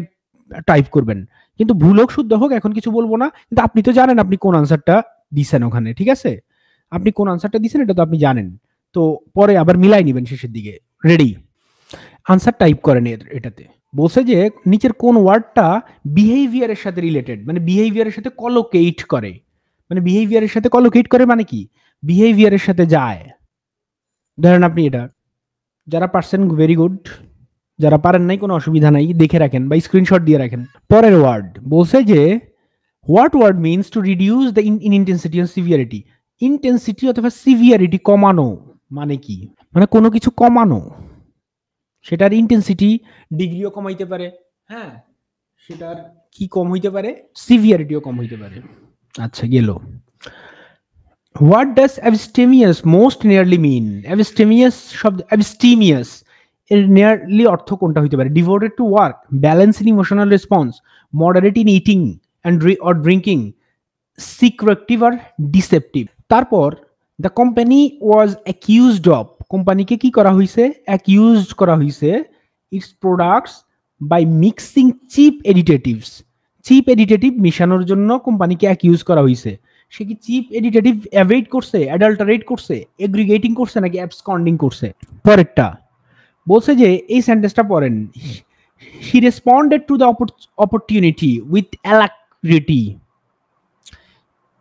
Speaker 1: টাইপ করবেন, কিন্তু ভুল হোক শুদ্ধ হোক এখন কিছু বলবো না, কিন্তু আপনি তো জানেন আপনি কোন আনসারটা দিছেন ওখানে, ঠিক আছে? আপনি কোন আনসারটা দিছেন এটা তো আপনি জানেন, তো পরে আবার মিলাই নেবেন শেষের দিকে। রেডি? আনসার টাইপ করেন এটাতে। বলছে যে নিচের কোন ওয়ার্ডটা বিহেভিয়ারের সাথে রিলেটেড, মানে বিহেভিয়ারের সাথে কলোকেট করে, মানে বিহেভিয়ারের সাথে কলোকেট করে মানে কি, বিহেভিয়ারের সাথে যায়। ধরেন আপনি এটা, যারা পারছেন ভেরি গুড, যারা পারেন নাই কোনো অসুবিধা নাই, দেখে রাখেন বা স্ক্রিনশট দিয়ে রাখেন। পরের ওয়ার্ড বলছে যে what word means to reduce the in intensity and severity. Intensity অথবা সিভিয়ারিটি কমানো মানে কি? মানে কোনো কিছু কমানো, সেটার ইন্টেন্সিটি ডিগ্রিও কমাইতে পারে, হ্যাঁ, সেটার কি কম হইতে পারে, সিভিয়ারিটিও কম হইতে পারে। আচ্ছা গেল। What does abstemious most nearly mean? Abstemious শব্দ, অ্যাবস্টেমিয়াস এর নিয়ারলি অর্থ কোনটা হইতে পারে? Devoted to work, balance in emotional response, moderate in eating and or drinking, secretive আর ডিসেপটিভ। তারপর the company was accused of, কোম্পানিকে কি করা হয়েছে? অ্যাকিউজড করা হয়েছে its products by mixing cheap additives. Cheap additive মিশানোর জন্য কোম্পানিকে অ্যাকিউজ করা হয়েছে। সে কি চিপ এডিটেটিভ অ্যাভয়েড করছে, অ্যাডাল্টারেট করছে, এগ্রিগেটিং করছে নাকি অ্যাবসকন্ডিং করছে? পরেরটা বলছে যে এই সেন্টেন্সটা পড়েন, he responded to the opportunity with alacrity.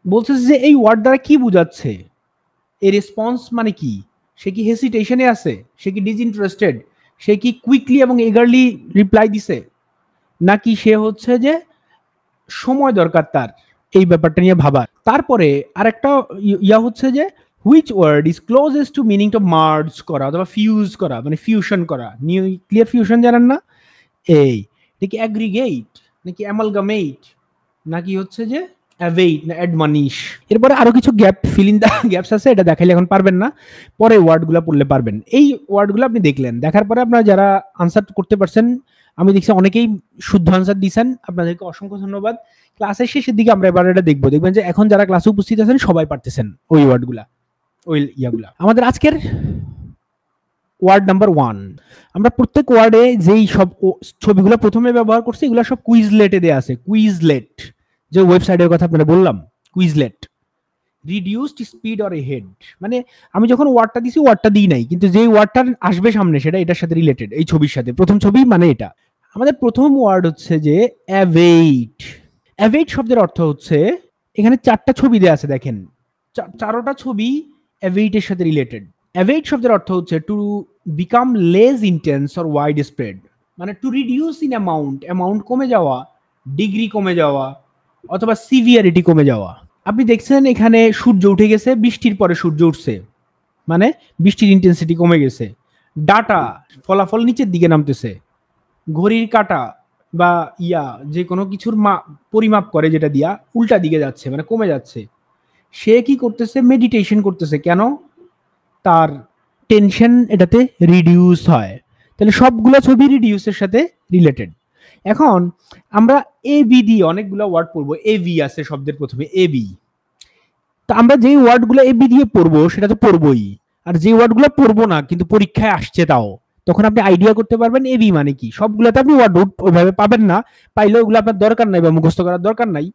Speaker 1: বলছে যে এই ওয়ার্ড দ্বারা কি বোঝাচ্ছে? এই রেসপন্স মানে কি? সে কি হেসিটেশনে আছে, সে কি ডিসইন্টারেস্টেড, সে কি কুইকলি এবং এগারলি রিপ্লাই দিছে, নাকি সে হচ্ছে যে সময় দরকার তার এই ব্যাপারটা নিয়ে ভাবার। তারপরে আরেকটা হচ্ছে যে which word is closest to meaning to merge করা অথবা ফিউজ করা, মানে ফিউশন করা। নিউক্লিয়ার ফিউশন জানেন না? এই এটা কি অ্যাগ্রিগেট নাকি অ্যামালগামেট নাকি হচ্ছে যে অ্যাভেইট না অ্যাডমানিশ? এরপরে আরো কিছু gap, fill in the gaps আছে, এটা দেখাইলে এখন পারবেন না, পরে ওয়ার্ডগুলো পড়লে পারবেন। এই ওয়ার্ডগুলো আপনি দেখলেন, দেখার পরে আপনারা যারা আনসার করতে পারছেন, আমি দেখছি অনেকেই শুদ্ধ আনসার দিয়েছেন, আপনাদেরকে অসংখ্য ধন্যবাদ। ক্লাসের শেষের দিকে আমরা এবার এটা দেখবো, দেখবেন যে এখন যারা ক্লাসে উপস্থিত আছেন সবাই পারতেছেন ওই ওয়ার্ডগুলা, ওই ইয়াগুলা। আমাদের আজকের ওয়ার্ড নাম্বার 1, আমরা প্রত্যেক ওয়ার্ডে যেই সব ছবিগুলো প্রথমে ব্যবহার করছি এগুলো সব কুইজলেটে দেয়া আছে। কুইজলেট যে ওয়েবসাইটের কথা আপনারা বললাম, কুইজলেট। রিডিউসড স্পিড অর হেড, মানে আমি যখন ওয়ার্ডটা দিছি ওয়ার্ডটা দিই নাই, কিন্তু যে ওয়ার্ডটা আসবে সামনে সেটা এটার সাথে রিলেটেড, এই ছবির সাথে, প্রথম ছবি মানে এটা। আমাদের প্রথম ওয়ার্ড হচ্ছে যে অ্যাভেইট। অ্যাভেইট শব্দের অর্থ হচ্ছে, এখানে 4টা ছবি দেয়া আছে দেখেন, 4টা ছবি অ্যাভেইটের সাথে রিলেটেড। অ্যাভেইট শব্দের অর্থ হচ্ছে to become less intense or widespread, মানে to reduce in amount, amount কমে যাওয়া, ডিগ্রি কমে যাওয়া অথবা সিভিয়ারিটি কমে যাওয়া। আপনি দেখছেন এখানে সূর্য উঠে গেছে, বৃষ্টির পরে সূর্য উঠছে, মানে বৃষ্টির ইন্টেন্সিটি কমে গেছে। ডাটা, ফলাফল নিচের দিকে নামতেছে। ঘড়ির কাঁটা বা যে কোনো কিছুর পরিমাপ করে যেটা দিয়া উল্টা দিকে যাচ্ছে, মানে কমে যাচ্ছে। সে কি করতেছে? মেডিটেশন করতেছে। কেন? তার টেনশন এটাতে রিডিউস হয়। তাহলে সবগুলো ছবি রিডিউসের সাথে রিলেটেড। এখন আমরা এবি দিয়ে অনেকগুলো ওয়ার্ড পড়বো। এবি আছে শব্দের প্রথমে, এবি। তো আমরা যেই ওয়ার্ডগুলো এবি দিয়ে পড়বো সেটা তো পড়বোই, আর যে ওয়ার্ডগুলো পড়বো না কিন্তু পরীক্ষায় আসছে তাও, তখন আপনি আইডিয়া করতে পারবেন এবি মানে কি। সবগুলোতে আপনি ওয়ার্ড রুট ওইভাবে পাবেন না, পাইলে ওগুলো আপনার দরকার নাই বা মুখস্থ করার দরকার নাই,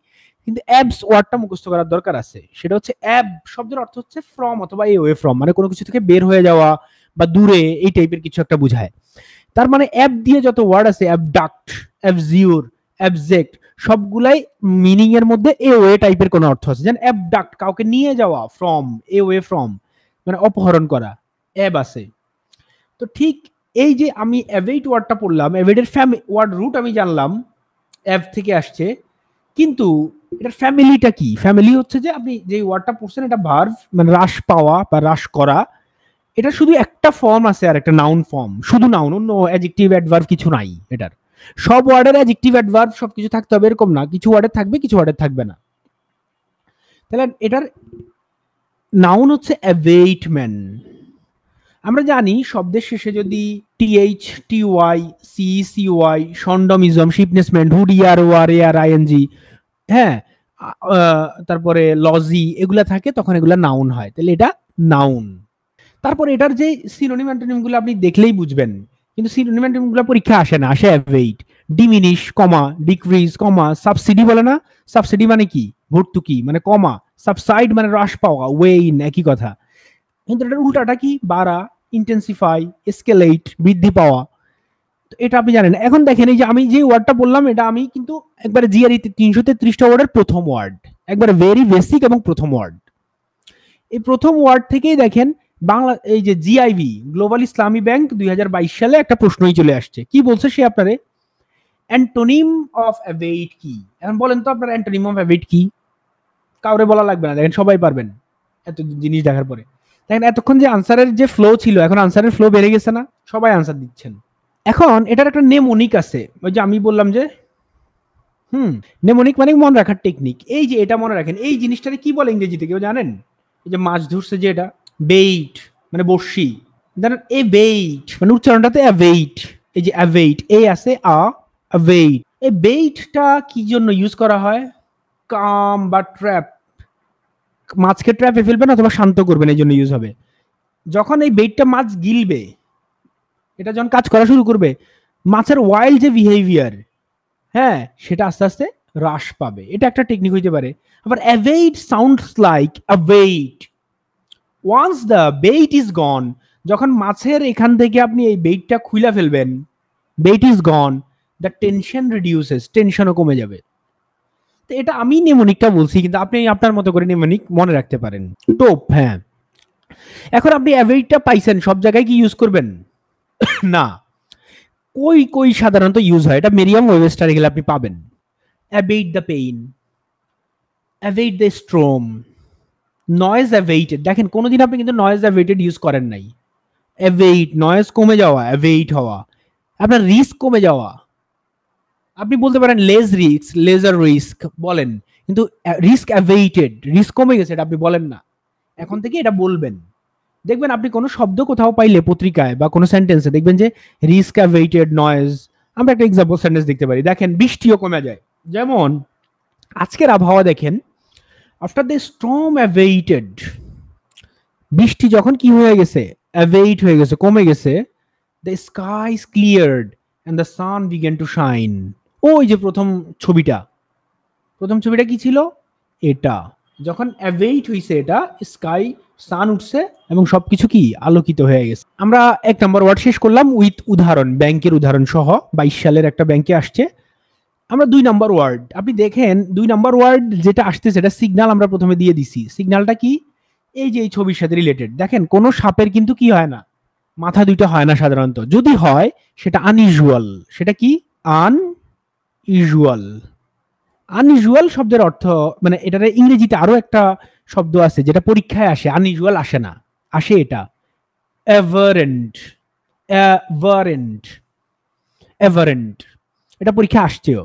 Speaker 1: কিন্তু অ্যাবস ওয়ার্ডটা মুখস্থ করার দরকার আছে। সেটা হচ্ছে অ্যাব শব্দের অর্থ হচ্ছে ফ্রম অথবা এওয়ে ফ্রম, মানে কোনো কিছু থেকে বের হয়ে যাওয়া বা দূরে, এই টাইপের কিছু একটা বোঝায়। তার মানে অ্যাব দিয়ে যত ওয়ার্ড আছে, অ্যাবডাক্ট, অ্যাবজিউর, অ্যাবজেক্ট, সবগুলাই মিনিং এর মধ্যে এওয়ে টাইপের কোনো অর্থ আছে। যেন অ্যাবডাক্ট কাউকে নিয়ে যাওয়া, ফ্রম এওয়ে ফ্রম মানে অপহরণ করা, অ্যাব আছে। তো ঠিক এই যে আমি অ্যাভেইট ওয়ার্ডটা পড়লাম, অ্যাভেইডের ওয়ার্ড রুট আমি জানলাম অ্যাভ থেকে আসছে, কিন্তু এটার ফ্যামিলিটা কি? ফ্যামিলি হচ্ছে যে আপনি যে ওয়ার্ডটা পড়ছেন এটা ভার্ব মানে হ্রাস পাওয়া বা হ্রাস করা, এটা শুধু একটা ফর্ম আছে, আর একটা নাউন ফর্ম, শুধু নাউন, অন্য অ্যাডজেক্টিভ অ্যাডভার্ব কিছু নাই। এটার সব ওয়ার্ডের অ্যাডজেক্টিভ অ্যাডভার্ব সবকিছু থাকতে হবে এরকম না, কিছু ওয়ার্ডের থাকবে কিছু ওয়ার্ডের থাকবে না। তাহলে এটার নাউন হচ্ছে অ্যাভেইটমেন্ট। আমরা জানি শব্দের শেষে যদি টিএইচ, টিওয়াই, সিওয়াই, সন্ডমিজম, শিপনেসমেন্ট, হুড, ইয়ার, ওয়ার, এয়ার, আইএনজি, হ্যাঁ, তারপরে লজি, এগুলা থাকে, তখন এগুলা নাউন হয়। তাহলে এটা নাউন। তারপর এটার যে সিনোনিম অ্যান্টোনিম গুলো আপনি দেখলেই বুঝবেন, কিন্তু সিনোনিম অ্যান্টোনিম গুলো পরীক্ষা আসে না, আসে অ্যাভেইট, ডিমিনিশ, কমা, ডিক্রিজ, কমা, সাবসিডি বলে না, সাবসিডি মানে কি? ভর্তুকি মানে কমা, সাবসাইড মানে হ্রাস পাওয়া, ওয়েইন একই কথা, কিন্তু এটার উল্টাটা কি? বাড়া, ইন্টেন্সিফাই, এসকেলেট, বৃদ্ধি পাওয়া। তো এটা আপনি জানেন। এখন দেখেন এই যে আমি যে ওয়ার্ডটা বললাম, এটা আমি কিন্তু একবারে জিআরইতে 333টা ওয়ার্ডের প্রথম ওয়ার্ড, একবারে ভেরি বেসিক এবং প্রথম ওয়ার্ড। এই প্রথম ওয়ার্ড থেকেই দেখেন বাংলা, এই যে জিআইবি গ্লোবাল ইসলামী ব্যাংক 2022 সালে একটা প্রশ্নই চলে আসছে। কি বলছে সে আপনারে? অ্যান্টোনিম অফ অ্যাভেইট কি? এখন বলেন তো আপনার অ্যান্টোনিম অফ অ্যাভেইট কি? কাউরে বলা লাগবে না, দেখেন সবাই পারবেন এত জিনিস দেখার পরে। দেখেন এতক্ষণ যে আনসারের যে ফ্লো ছিল, এখন আনসারের ফ্লো বেড়ে গেছে না? সবাই আনসার দিচ্ছেন। এখন এটার একটা নেমোনিক আছে, ওই যে আমি বললাম যে নেমোনিক মানে মনে রাখার টেকনিক। এই যে এটা মনে রাখেন, এই জিনিসটাকে কি বলে ইংরেজিতে কেউ জানেন? এই যে মাছ ধরছে যে এটা, বেইট মানে বর্ষি, জানেন? এ বেইট মানে উচ্চারণটাতে অ্যাভেইট, এই যে অ্যাভেইট, এ আছে আ, অ্যাভেইট। এই বেইটটা কি জন্য ইউজ করা হয়? কাম বা ট্র্যাপ, মাছকে ট্র্যাপে ফেলবেন অথবা শান্ত করবেন, এই জন্য ইউজ হবে। যখন এই বেইটটা মাছ গিলবে, এটা যখন কাজ করা শুরু করবে, মাছের ওয়াইল্ড যে বিহেভিয়ার, হ্যাঁ, সেটা আস্তে আস্তে হ্রাস পাবে। এটা একটা টেকনিক হইতে পারে। আবার abate sounds like abate once the bait is gone, যখন মাছের এখান থেকে আপনি এই বেইটটা খুইলা ফেলবেন, bait is gone, the tension reduces, টেনশনও কমে যাবে। তো এটা আমি নেমোনিকটা বলছি, কিন্তু আপনি আপনার মতো করে নেমোনিক মনে রাখতে পারেন। টোপ, হ্যাঁ। এখন আপনি অ্যাভেইটটা পাইছেন, সব জায়গায় কি ইউজ করবেন? না, কই কই সাধারণত ইউজ হয়, এটা মেরিয়াম ওয়েবস্টারে গেলে আপনি পাবেন। Abate the pain, abate the storm, noise abated. দেখেন কোনোদিন আপনি কিন্তু নয়েজ অ্যাভেইটেড ইউজ করেন নাই। অ্যাভেইট নয়েজ কমে যাওয়া, অ্যাভেইট হওয়া, আপনার রিস্ক কমে যাওয়া। আপনি বলতে পারেন লেস রিস্ক, লেজার রিস্ক বলেন, কিন্তু রিস্ক অ্যাভেইটেড, রিস্ক কমে গেছে, এটা আপনি বলেন না। এখন থেকে এটা বলবেন। দেখবেন আপনি কোনো শব্দ কোথাও পাইলে পত্রিকায় বা কোনো সেন্টেন্সে দেখবেন যে রিস্ক অ্যাভেইটেড, নয়েজ। আমরা একটা এক্সাম্পল সেন্টেন্স দেখতে পারি, দেখেন বৃষ্টিও কমে যায়। যেমন আজকের আবহাওয়া দেখেন, আফটার দ্য স্টর্ম অ্যাভেইটেড, বৃষ্টি যখন কি হয়ে গেছে? অ্যাভেইট হয়ে গেছে, কমে গেছে। The sky is cleared and the sun began to shine. ওই যে প্রথম ছবিটা, প্রথম ছবিটা কি ছিল? এটা যখন অ্যাভেইট হইছে, এটা স্কাই, সান উঠছে এবং সবকিছু কি আলোকিত হয়ে গেছে। আমরা 1 নম্বর ওয়ার্ড শেষ করলাম উইথ উদাহরণ, ব্যাংকের উদাহরণ সহ। 22 সালের একটা ব্যাংকে আসছে। আমরা 2 নম্বর ওয়ার্ড, আপনি দেখেন 2 নম্বর ওয়ার্ড যেটা আসছে সেটা সিগন্যাল আমরা প্রথমে দিয়ে দিছি। সিগন্যালটা কি? এই যে এই ছবির সাথে রিলেটেড। দেখেন কোন সাপের কিন্তু কি হয় না, মাথা দুইটা হয় না সাধারণত, যদি হয় সেটা আনইউজুয়াল। সেটা কি? আনইউজুয়াল। আনইউজুয়াল শব্দের অর্থ মানে এটার ইংরেজিতে আরো একটা শব্দ আছে যেটা পরীক্ষায় আসে, আনইউজুয়াল আসে না, আসে এটা এভারেন্ট। এভারেন্ট, এভারেন্ট, এটা পরীক্ষা আসছেও।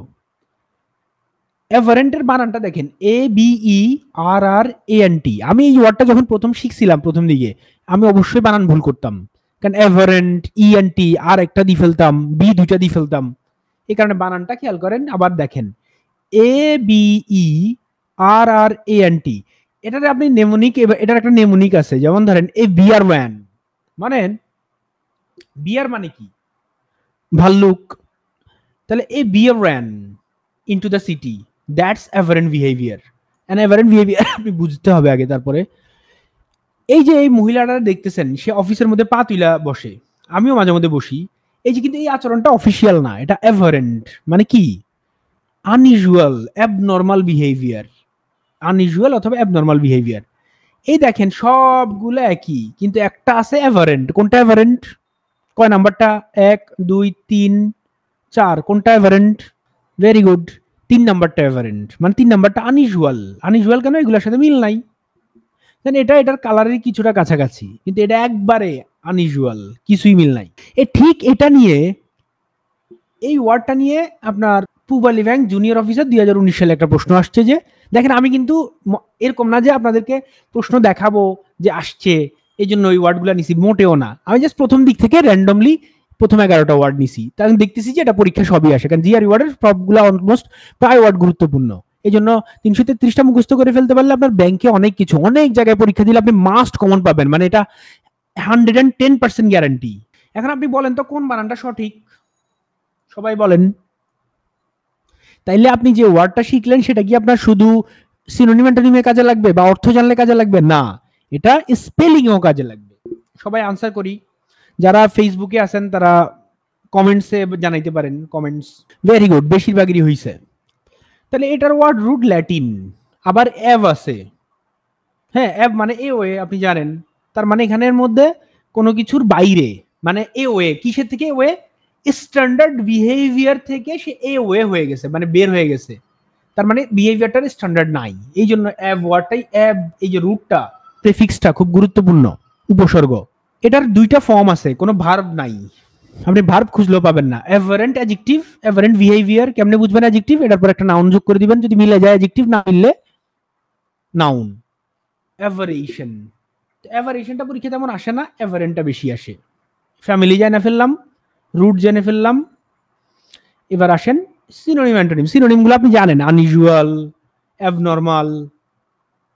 Speaker 1: এভারেন্টের বানানটা দেখেন, ABERRANT। আমি এই ওয়ার্ডটা যখন প্রথম শিখছিলাম প্রথম দিকে, আমি অবশ্যই বানান ভুল করতাম, কারণ এভারেন্ট, ENT আর একটা দিয়ে ফেলতাম, বি দুইটা দিয়ে ফেলতাম। এই কারণে বানানটা খেয়াল করেন। আবার দেখেন ABERRANT, এটাতে আপনি নেমোনিক, এটার একটা নেমোনিক আছে, যেমন ধরেন এ বিয়ার ওয়ান, মানে বিয়ার মানে কি, ভাল্লুক, তাহলে a bear went into the city, that's aberrant behaviour. Aberrant behaviour আপনি বুঝতে হবে আগে, তারপরে এই যে এই মহিলাটা দেখতেছেন, সে অফিসের মধ্যে পা তুইলা বসে, আমিও মাঝে মধ্যে বসি, এই যে কিন্তু এই আচরণটা অফিসিয়াল না, এটা অ্যাভারেন্ট, মানে কি, আনইউজুয়াল, অ্যাবনর্মাল বিহেভিয়ার, আনইউজুয়াল অথবা অ্যাবনর্মাল বিহেভিয়ার। এই দেখেন সবগুলো একই, কিন্তু একটা আছে অ্যাভারেন্ট। কোনটা অ্যাভারেন্ট? কয় নাম্বারটা? 1 2 3 4, কোনটা অ্যাভারেন্ট? ভেরি গুড, 3 নাম্বারটা অ্যাভারেন্ট, মানে 3 নাম্বারটা আনইউজুয়াল। আনইউজুয়াল কেন? এগুলোর সাথে মিল নাই। দেন এটা এটার কালারের কিছুটা কাছাকাছি, কিন্তু এটা একবারে আনইউজুয়াল, কিছুই মিল নাই। ঠিক এটা নিয়ে, এই ওয়ার্ডটা নিয়ে আপনার পূবালী ব্যাংক জুনিয়র অফিসার 2019 সালে একটা প্রশ্ন আসছে, যে দেখেন আমি কিন্তু এরকম না যে আপনাদেরকে প্রশ্ন দেখাবো যে আসছে এই জন্য ওই ওয়ার্ডগুলো নিছি, মোটেও না। আমি জাস্ট প্রথম দিক থেকে র্যান্ডমলি প্রথম 11টা ওয়ার্ড নিছি, তাই দেখতেছি যে এটা পরীক্ষা সবই আসে, কারণ জিআর ওয়ার্ডের সবগুলো অলমোস্ট প্রায় ওয়ার্ড গুরুত্বপূর্ণ। এই জন্য 333টা মুখস্থ করে ফেলতে পারলে আপনার ব্যাংকে অনেক কিছু, অনেক জায়গায় পরীক্ষা দিলে আপনি মাস্ট কমন পাবেন, মানে এটা 110% গ্যারান্টি। এখন আপনি বলেন তো কোন বানানটা সঠিক? সবাই বলেন। তাইলে আপনি যে ওয়ার্ডটা শিখলেন সেটা কি আপনার শুধু সিনোনিম অ্যান্টোনিমে কাজে লাগবে বা অর্থ জানলে কাজে লাগবে? না, এটা স্পেলিংও কাজে লাগবে। সবাই আনসার করি। যারা ফেসবুকে আছেন তারা কমেন্টসে জানাইতে পারেন, কমেন্টস। ভেরি গুড, বেশিরভাগই হইছে। তাহলে এটার ওয়ার্ড রুট ল্যাটিন, আবার অ্যাভ আছে। হ্যাঁ, অ্যাভ মানে এ ওয়ে, আপনি জানেন। তার মানে এখানের মধ্যে কোনো কিছুর বাইরে, মানে এ ওয়ে, কিসের থেকে ওয়ে? স্ট্যান্ডার্ড বিহেভিয়ার থেকে সে এ ওয়ে হয়ে গেছে, মানে বের হয়ে গেছে। তার মানে বিহেভিয়ারটার স্ট্যান্ডার্ড নাই, এই জন্য অ্যাব ওয়ার্ডটাই অ্যাব, এই যে রুটটা, প্রেফিক্সটা খুব গুরুত্বপূর্ণ, উপসর্গ। এটার দুইটা ফর্ম আছে, কোনো ভার্ব নাই, আপনি ভার্ব খুঁজলেও পাবেন না। অ্যাভারেন্ট অ্যাডজেক্টিভ, অ্যাভারেন্ট বিহেভিয়ার কেমনে বুঝবেন? অ্যাডজেক্টিভ, এটার পর একটা নাউন যোগ করে দিবেন, যদি মিলে যায় অ্যাডজেক্টিভ, না মিললে নাউন। অ্যাভারেশন, অ্যাভারেশনটা পরীক্ষা তেমন আসে না, অ্যাভারেন্টটা বেশি আসে। ফ্যামিলি জেনে ফেললাম, রুট জেনে ফেললাম, এবার আসেন সিনোনিম অ্যান্টোনিম। সিনোনিমগুলো আপনি জানেন, আনইউজুয়াল, অ্যাবনর্মাল,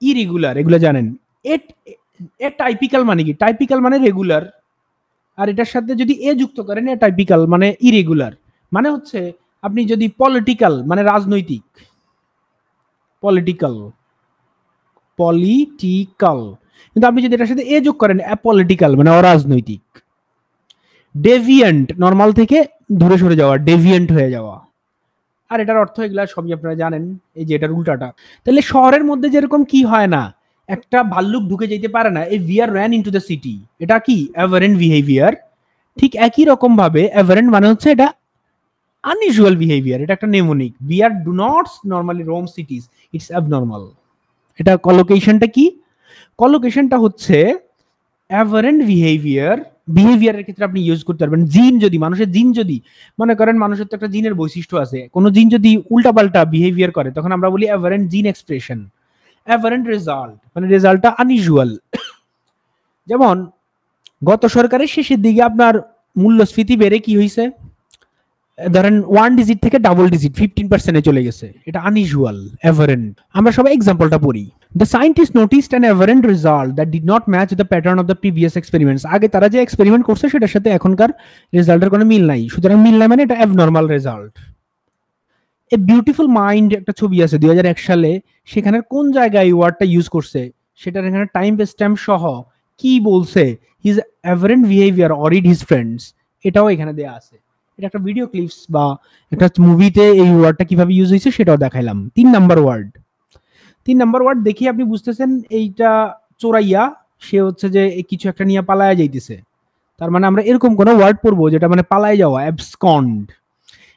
Speaker 1: ইরেগুলার, এগুলো জানেন। এ টাইপিক্যাল মানে কি? টাইপিক্যাল মানে রেগুলার, আর এটার সাথে যদি এ যুক্ত করেন, এ টাইপিক্যাল মানে ইরেগুলার। মানে হচ্ছে আপনি যদি পলিটিক্যাল মানে রাজনৈতিক, পলিটিক্যাল, পলিটিক্যাল, কিন্তু আপনি যদি এটার সাথে এ যোগ করেন, অ্যাপলিটিক্যাল মানে অরাজনৈতিক। ডেভিয়েন্ট, নর্মাল থেকে দূরে সরে যাওয়া, ডেভিয়েন্ট হয়ে যাওয়া। আর এটার অর্থ এগুলা সবই আপনারা জানেন, এই যে এটার উল্টাটা। তাহলে শহরের মধ্যে যেরকম কি হয় না, একটা ভাল্লুক ঢুকে যেতে পারে না, এই VR ran into the city, এটা কি অ্যাভারেন্ট বিহেভিয়ার। ঠিক একই রকম ভাবে অ্যাভারেন্ট মানে হচ্ছে এটা আনইউজুয়াল বিহেভিয়ার, এটা একটা mnemonic. We are do not normally roam cities, it's abnormal. এটা কলোকেশনটা কি? কলোকেশনটা হচ্ছে অ্যাভারেন্ট বিহেভিয়ার। বিহেভিয়ারের ক্ষেত্রে আপনি ইউজ করতে পারবেন জিন, যদি মানুষের জিন, যদি মনে করেন মানুষের তো একটা জিনের বৈশিষ্ট্য আছে, কোন জিন যদি উল্টাপাল্টা বিহেভিয়ার করে, তখন আমরা বলি অ্যাভারেন্ট জিন এক্সপ্রেশন। অ্যাভারেন্ট রেজাল্ট মানে রেজাল্টটা আনইউজুয়াল। যেমন গত সরকারের শেষের দিকে আপনার মূল্যস্ফীতি বেড়ে কি হয়েছে, ধরেন 1 ডিজিট থেকে ডাবল ডিজিট 15% চলে গেছে, এটা আনইউজুয়াল, অ্যাভারেন্ট। আমরা সবাই এক্সাম্পলটা পড়ি। The scientists noticed an aberrant result that did not match the pattern of the previous experiments. আগে তারা যে এক্সপেরিমেন্ট করছে সেটার সাথে এখনকার রেজাল্টের কোনো মিল নাই, সুতরাং মিল নাই মানে এটা abnormal result. A beautiful mind একটা ছবি আছে 2001 সালে, সেখানে কোন জায়গায় এই ওয়ার্ডটা ইউজ করছে সেটার এখানে টাইম স্ট্যাম্প সহ কি বলছে, his aberrant behaviour or it his friends, এটাও এখানে দেয়া আছে। এটা একটা ভিডিও ক্লিপস বা একটা মুভিতে এই ওয়ার্ডটা কিভাবে ইউজ হয়েছে সেটাও দেখাইলাম। 3 নাম্বার ওয়ার্ড, 3 নাম্বার ওয়ার্ড দেখি আপনি বুঝতেছেন এইটা চোরাইয়া, সে হচ্ছে যে কিছু একটা নিয়ে পালায়া যাইতেছে। তার মানে আমরা এরকম কোন ওয়ার্ড পড়বো যেটা মানে পালায় যাওয়া, অ্যাবসকন্ড।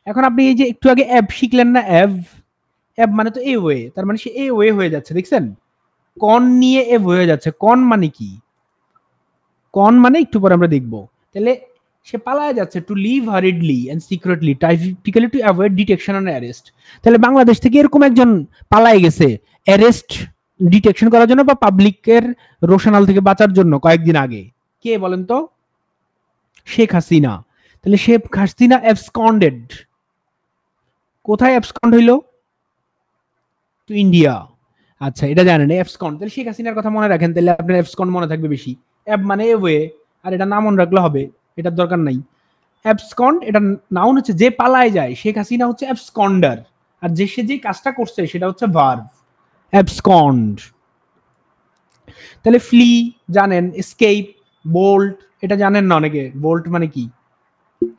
Speaker 1: এখন আপনি এই যে একটু আগে অ্যাব শিখলেন না, অ্যাব, অ্যাব মানে তো এ ওয়ে, তার মানে সে এ ওয়ে হয়ে যাচ্ছে, দেখছেন? কন নিয়ে এ হয়ে যাচ্ছে। কন মানে কি? কন মানে একটু পরে আমরা দেখবো। তাহলে সে পালায় যাচ্ছে, to leave hurriedly and secretly, typically to avoid detection and arrest. তাহলে বাংলাদেশ থেকে এরকম একজন পালায় গেছে অ্যারেস্ট, ডিটেকশন করার জন্য বা পাবলিকের রোশনাল থেকে বাঁচার জন্য কয়েকদিন আগে। কে বলেন তো? শেখ হাসিনা। তাহলে শেখ হাসিনা অ্যাবসকন্ডেড, কোথায় অ্যাবসকন্ড হইল? To India. আচ্ছা, এটা জানেন অ্যাবসকন্ড, তাহলে শেখ হাসিনার কথা মনে রাখেন, তাহলে আপনার অ্যাবসকন্ড মনে থাকবে বেশি। অ্যাব মানে ওয়ে, আর এটা না মনে রাখলে হবে, এটার দরকার নাই। অ্যাবসকন্ড এটা নাউন হচ্ছে যে পালায় যায়, শেখ হাসিনা হচ্ছে অ্যাবসকন্ডার, আর যে সে যে কাজটা করছে সেটা হচ্ছে ভার্ব, অ্যাবসকন্ড। তাহলে ফ্লি জানেন, এসকেপ, বোল্ট এটা জানেন না অনেকে, বোল্ট মানে কি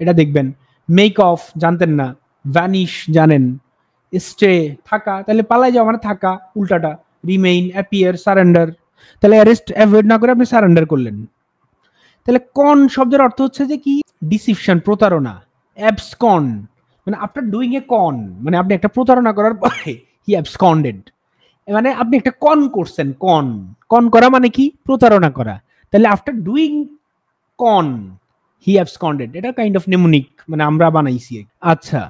Speaker 1: এটা দেখবেন। মেক অফ জানতেন না, ভ্যানিশ জানেন, স্টে থাকা, তাহলে পালায় যাওয়া মানে থাকা উল্টাটা। রিমেইন, অ্যাপিয়ার, সারেন্ডার, তাহলে অ্যারেস্ট অ্যাভয়েড না করে আপনি সারেন্ডার করলেন। তাহলে কন শব্দের অর্থ হচ্ছে যে কি, ডিসিপশন, প্রতারণা। অ্যাবসকন মানে আফটার ডুইং এ কন, মানে আপনি একটা প্রতারণা করার পরে হি অ্যাবসকন্ডেড, মানে আপনি একটা কন করছেন। কন, কন করা মানে কি, প্রতারণা করা। তাহলে আফটার ডুইং কন হি অ্যাবসকন্ডেড, এটা কাইন্ড অফ নেমোনিক, মানে আমরা বানাইছি। আচ্ছা,